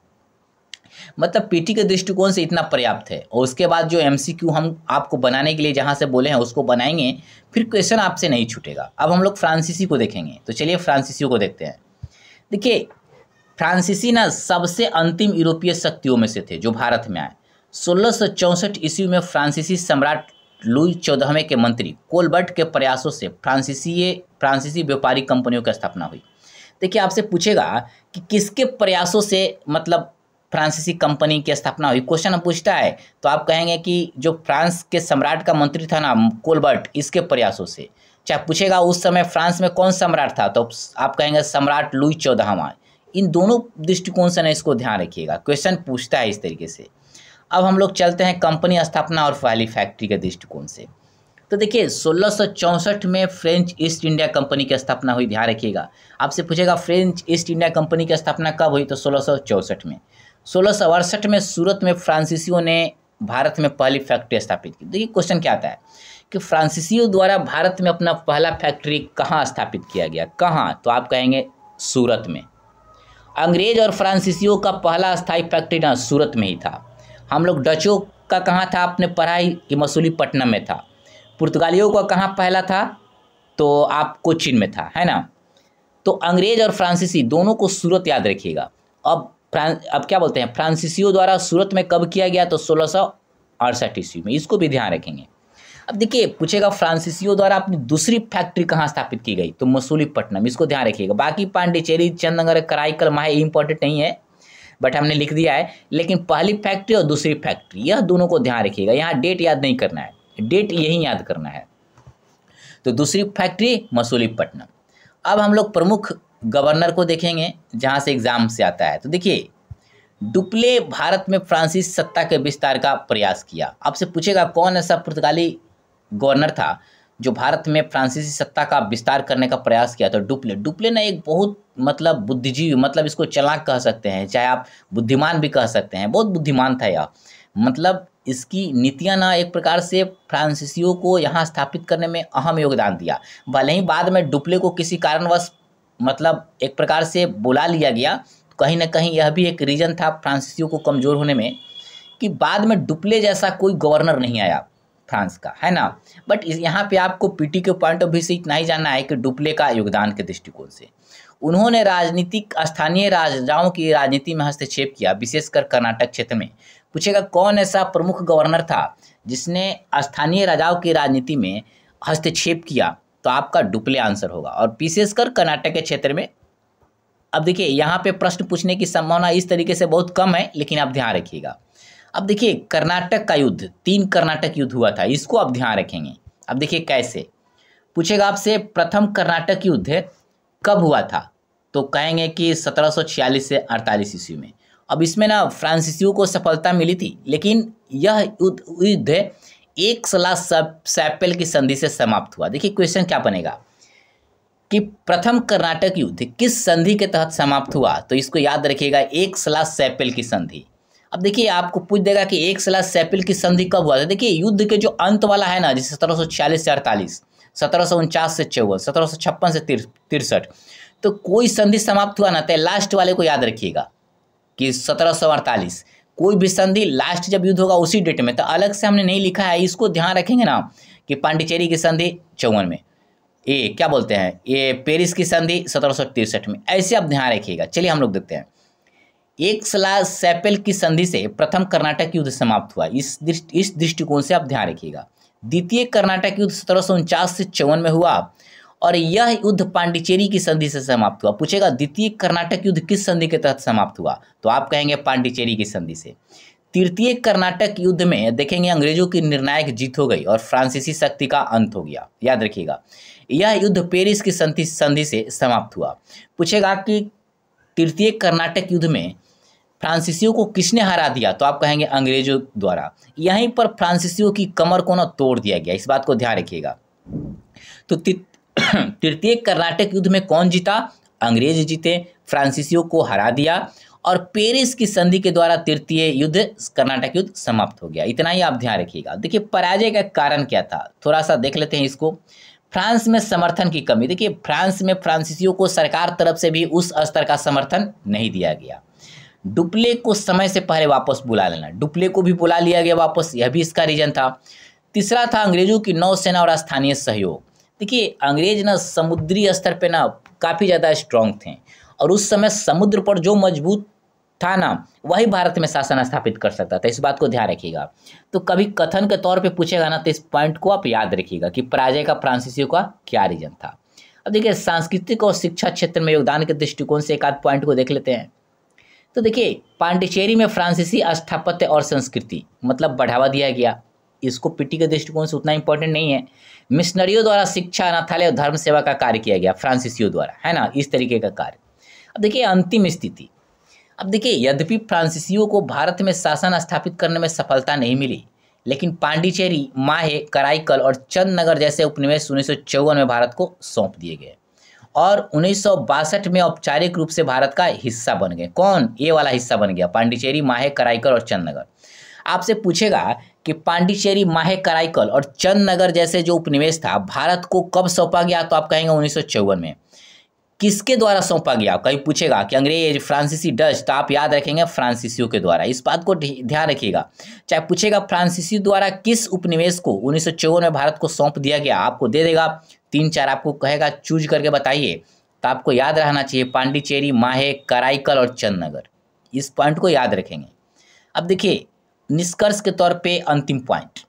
S1: मतलब पीटी के दृष्टिकोण से इतना पर्याप्त है। और उसके बाद जो एमसीक्यू हम आपको बनाने के लिए जहाँ से बोले हैं उसको बनाएंगे, फिर क्वेश्चन आपसे नहीं छूटेगा। अब हम लोग फ्रांसीसी को देखेंगे, तो चलिए फ्रांसीसी को देखते हैं। देखिए फ्रांसीसी ना सबसे अंतिम यूरोपीय शक्तियों में से थे जो भारत में आए। 1664 ईस्वी में फ्रांसीसी सम्राट लुई 14वें के मंत्री कोलबर्ट के प्रयासों से फ्रांसीसी व्यापारिक कंपनियों की स्थापना हुई। देखिए आपसे पूछेगा कि किसके प्रयासों से मतलब फ्रांसीसी कंपनी की स्थापना हुई, क्वेश्चन पूछता है, तो आप कहेंगे कि जो फ्रांस के सम्राट का मंत्री था ना कोलबर्ट, इसके प्रयासों से। चाहे पूछेगा उस समय फ्रांस में कौन सम्राट था, तो आप कहेंगे सम्राट लुई 14वां। इन दोनों दृष्टिकोण से ना इसको ध्यान रखिएगा, क्वेश्चन पूछता है इस तरीके से। अब हम लोग चलते हैं कंपनी स्थापना और पहली फैक्ट्री के दृष्टिकोण से। तो देखिए 1664 में फ्रेंच ईस्ट इंडिया कंपनी की स्थापना हुई, ध्यान रखिएगा। आपसे पूछेगा फ्रेंच ईस्ट इंडिया कंपनी की स्थापना कब हुई, तो 1664 में। 1668 में सूरत में फ्रांसीसियों ने भारत में पहली फैक्ट्री स्थापित की। देखिए क्वेश्चन क्या आता है कि फ्रांसीसियों द्वारा भारत में अपना पहला फैक्ट्री कहाँ स्थापित किया गया, कहाँ, तो आप कहेंगे सूरत में। अंग्रेज और फ्रांसीसियों का पहला स्थायी फैक्ट्री ना सूरत में ही था। हम लोग डचों का कहाँ था, आपने पढ़ाई कि मसूलीपट्टनम में था। पुर्तगालियों का कहाँ पहला था, तो आप कोचीन में था, है ना। तो अंग्रेज और फ्रांसीसी दोनों को सूरत याद रखिएगा। अब क्या बोलते हैं, फ्रांसीसियों द्वारा सूरत में कब किया गया, तो 1668 ईस्वी में, इसको भी ध्यान रखेंगे। अब देखिए पूछेगा फ्रांसीसियों द्वारा अपनी दूसरी फैक्ट्री कहाँ स्थापित की गई, तो मसूलीपट्टनम, इसको ध्यान रखिएगा। बाकी पांडिचेरी, चंदनगर, कराईकल, माहे इंपॉर्टेंट नहीं है, बट हमने लिख दिया है। लेकिन पहली फैक्ट्री और दूसरी फैक्ट्री, यह दोनों को ध्यान रखिएगा। यहाँ डेट याद नहीं करना है, डेट यही याद करना है। तो दूसरी फैक्ट्री मसूलीपट्टनम। अब हम लोग प्रमुख गवर्नर को देखेंगे जहाँ से एग्जाम से आता है। तो देखिए डुप्ले भारत में फ्रांसीसी सत्ता के विस्तार का प्रयास किया। आपसे पूछेगा कौन ऐसा पुर्तगाली गवर्नर था जो भारत में फ्रांसीसी सत्ता का विस्तार करने का प्रयास किया? तो डुप्ले। डुप्ले ने एक बहुत मतलब बुद्धिजीवी, मतलब इसको चालाक कह सकते हैं, चाहे आप बुद्धिमान भी कह सकते हैं, बहुत बुद्धिमान था यह। मतलब इसकी नीतियां ना एक प्रकार से फ्रांसीसियों को यहाँ स्थापित करने में अहम योगदान दिया। भले ही बाद में डुप्ले को किसी कारणवश मतलब एक प्रकार से बुला लिया गया, कहीं ना कहीं यह भी एक रीजन था फ्रांसीसियों को कमज़ोर होने में, कि बाद में डुप्ले जैसा कोई गवर्नर नहीं आया फ्रांस का, है ना। बट यहाँ पे आपको पीटी के पॉइंट ऑफ व्यू से इतना ही जानना है कि डुप्ले का योगदान के दृष्टिकोण से उन्होंने राजनीतिक स्थानीय राजाओं की राजनीति में हस्तक्षेप किया, विशेषकर कर्नाटक क्षेत्र में। पूछेगा कौन ऐसा प्रमुख गवर्नर था जिसने स्थानीय राजाओं की राजनीति में हस्तक्षेप किया, तो आपका डुप्ले आंसर होगा, और विशेषकर कर्नाटक के क्षेत्र में। अब देखिए यहाँ पे प्रश्न पूछने की संभावना इस तरीके से बहुत कम है, लेकिन आप ध्यान रखिएगा। अब देखिए कर्नाटक का युद्ध, 3 कर्नाटक युद्ध हुआ था, इसको आप ध्यान रखेंगे। अब देखिए कैसे पूछेगा आपसे, प्रथम कर्नाटक युद्ध कब हुआ था, तो कहेंगे कि 1746 से 48 ईस्वी में। अब इसमें ना फ्रांसीसियों को सफलता मिली थी, लेकिन यह युद्ध एक सलाह सैपेल की संधि से समाप्त हुआ। देखिए क्वेश्चन क्या बनेगा कि प्रथम कर्नाटक युद्ध किस संधि के तहत समाप्त हुआ, तो इसको याद रखिएगा, एक सलाह सैपेल की संधि। अब देखिए आपको पूछ देगा कि एक सलाह सैपेल की संधि कब हुआ था। देखिए युद्ध के जो अंत वाला है ना, जैसे 1746 से 48, 1749 से 54, 1756 से 63, तो कोई संधि समाप्त हुआ ना, तो लास्ट वाले को याद रखिएगा कि 1748 कोई भी संधि लास्ट जब युद्ध होगा उसी डेट में। तो अलग से हमने नहीं लिखा है, इसको ध्यान रखेंगे ना कि पांडिचेरी की संधि 54 में, ये क्या बोलते हैं, ये पेरिस की संधि 1763 में, ऐसे आप ध्यान रखिएगा। चलिए हम लोग देखते हैं। एक सलाह सैपेल की संधि से प्रथम कर्नाटक युद्ध समाप्त हुआ, इस दृष्टिकोण से आप ध्यान रखिएगा। द्वितीय कर्नाटक युद्ध 1749 से 54 में हुआ, और यह युद्ध पांडिचेरी की संधि से समाप्त हुआ। पूछेगा द्वितीय कर्नाटक युद्ध किस संधि के तहत समाप्त हुआ, तो आप कहेंगे पांडिचेरी की संधि से। तृतीय कर्नाटक युद्ध में देखेंगे अंग्रेजों की निर्णायक जीत हो गई और फ्रांसीसी शक्ति का अंत हो गया, याद रखिएगा। यह युद्ध पेरिस की संधि से समाप्त हुआ। पूछेगा कि तृतीय कर्नाटक युद्ध में फ्रांसीसियों को किसने हरा दिया, तो आप कहेंगे अंग्रेजों द्वारा। यहीं पर फ्रांसीसियों की कमर को ना तोड़ दिया गया, इस बात को ध्यान रखिएगा। तो तृतीय कर्नाटक युद्ध में कौन जीता, अंग्रेज जीते, फ्रांसीसियों को हरा दिया, और पेरिस की संधि के द्वारा तृतीय युद्ध कर्नाटक युद्ध समाप्त हो गया। इतना ही आप ध्यान रखिएगा। देखिए पराजय का कारण क्या था, थोड़ा सा देख लेते हैं इसको। फ्रांस में समर्थन की कमी। देखिए फ्रांस में फ्रांसीसियों को सरकार तरफ से भी उस स्तर का समर्थन नहीं दिया गया। डुप्ले को समय से पहले वापस बुला लेना, डुप्ले को भी बुला लिया गया वापस, यह भी इसका रीजन था। तीसरा था अंग्रेजों की नौसेना और स्थानीय सहयोग। देखिए अंग्रेज ना समुद्री स्तर पे ना काफ़ी ज़्यादा स्ट्रांग थे, और उस समय समुद्र पर जो मजबूत था ना वही भारत में शासन स्थापित कर सकता था, इस बात को ध्यान रखिएगा। तो कभी कथन के तौर पे पूछेगा ना, तो इस पॉइंट को आप याद रखिएगा कि पराजय का फ्रांसीसियों का क्या रीजन था। अब देखिए सांस्कृतिक और शिक्षा क्षेत्र में योगदान के दृष्टिकोण से एक आध पॉइंट को देख लेते हैं। तो देखिए पांडिचेरी में फ्रांसीसी स्थापत्य और संस्कृति मतलब बढ़ावा दिया गया, इसको पीटी के दृष्टिकोण से उतना इंपॉर्टेंट नहीं है। मिशनरियों द्वारा शिक्षा, अनाथालय और धर्म सेवा का कार्य किया गया फ्रांसीसियों द्वारा, है ना, इस तरीके का कार्य। अब देखिए अंतिम स्थिति। अब देखिए यद्यपि फ्रांसीसियों को भारत में शासन स्थापित करने में सफलता नहीं मिली, लेकिन पांडिचेरी, माहे, कराईकल और चंदनगर जैसे उपनिवेश 1954 में भारत को सौंप दिए गए, और 1962 में औपचारिक रूप से भारत का हिस्सा बन गए। कौन, ये वाला हिस्सा बन गया, पांडिचेरी, माहे, कराईकल और चंदनगर। आपसे पूछेगा कि पांडिचेरी, माहे, कराईकल और चंदनगर जैसे जो उपनिवेश था भारत को कब सौंपा गया, तो आप कहेंगे 1954 में। किसके द्वारा सौंपा गया, कहीं पूछेगा कि अंग्रेज, फ्रांसीसी, डच, तो आप याद रखेंगे फ्रांसीसियों के द्वारा, इस बात को ध्यान रखिएगा। चाहे पूछेगा फ्रांसीसी द्वारा किस उपनिवेश को 1954 में भारत को सौंप दिया गया, आपको दे देगा 3-4, आपको कहेगा चूज करके बताइए, तो आपको याद रहना चाहिए पांडिचेरी, माहे, कराईकल और चंदनगर, इस पॉइंट को याद रखेंगे। अब देखिए निष्कर्ष के तौर पे अंतिम पॉइंट,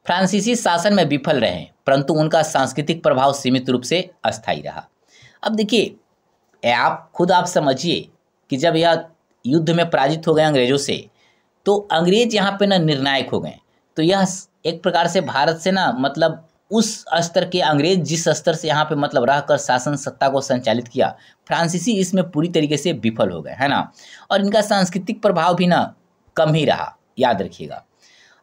S1: फ्रांसीसी शासन में विफल रहे, परंतु उनका सांस्कृतिक प्रभाव सीमित रूप से अस्थायी रहा। अब देखिए, आप समझिए कि जब यह युद्ध में पराजित हो गए अंग्रेजों से, तो अंग्रेज यहाँ पे ना निर्णायक हो गए। तो यह एक प्रकार से भारत से ना मतलब उस स्तर के अंग्रेज जिस स्तर से यहाँ पे मतलब रहकर शासन सत्ता को संचालित किया, फ्रांसीसी इसमें पूरी तरीके से विफल हो गए, है ना। और इनका सांस्कृतिक प्रभाव भी ना कम ही रहा, याद रखिएगा।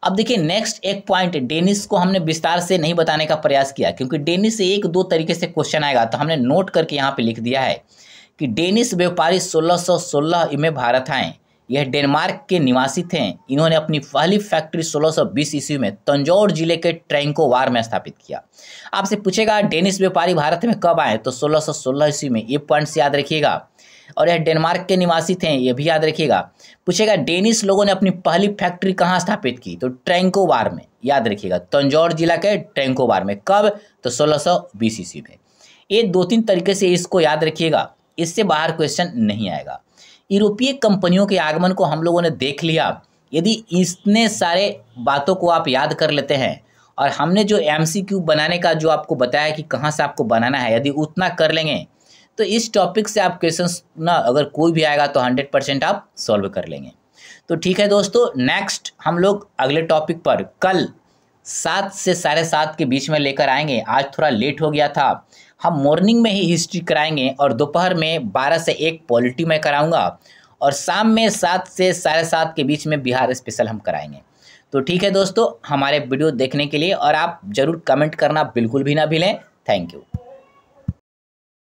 S1: अब देखिए नेक्स्ट एक पॉइंट, डेनिस को हमने विस्तार से नहीं बताने का प्रयास किया, क्योंकि डेनिस से एक दो तरीके से क्वेश्चन आएगा, तो हमने नोट करके यहाँ पे लिख दिया है कि डेनिस व्यापारी 1616 में भारत आए। यह डेनमार्क के निवासी थे। इन्होंने अपनी पहली फैक्ट्री 1620 ईस्वी में तंजौर जिले के ट्रैंकोवार में स्थापित किया। आपसे पूछेगा डेनिस व्यापारी भारत में कब आए, तो 1616 ईस्वी में। ये पॉइंट्स याद रखिएगा। और यह डेनमार्क के निवासी थे, ये भी याद रखिएगा। पूछेगा डेनिस लोगों ने अपनी पहली फैक्ट्री कहाँ स्थापित की, तो ट्रैंकोवार में, याद रखिएगा। तंजौर जिला के ट्रैंकोवार में। कब, तो 1620 ईस्वी में। ये दो तीन तरीके से इसको याद रखिएगा, इससे बाहर क्वेश्चन नहीं आएगा। यूरोपीय कंपनियों के आगमन को हम लोगों ने देख लिया। यदि इतने सारे बातों को आप याद कर लेते हैं, और हमने जो MCQ बनाने का जो आपको बताया कि कहाँ से आपको बनाना है, यदि उतना कर लेंगे तो इस टॉपिक से आप क्वेश्चंस ना अगर कोई भी आएगा तो 100% आप सॉल्व कर लेंगे। तो ठीक है दोस्तों, नेक्स्ट हम लोग अगले टॉपिक पर कल 7 से 7:30 के बीच में लेकर आएंगे। आज थोड़ा लेट हो गया था। हम मॉर्निंग में ही हिस्ट्री कराएंगे, और दोपहर में 12 से 1 पॉलिटी में कराऊंगा, और शाम में 7 से 7:30 के बीच में बिहार स्पेशल हम कराएंगे। तो ठीक है दोस्तों, हमारे वीडियो देखने के लिए, और आप जरूर कमेंट करना बिल्कुल भी ना भूलें। Thank you.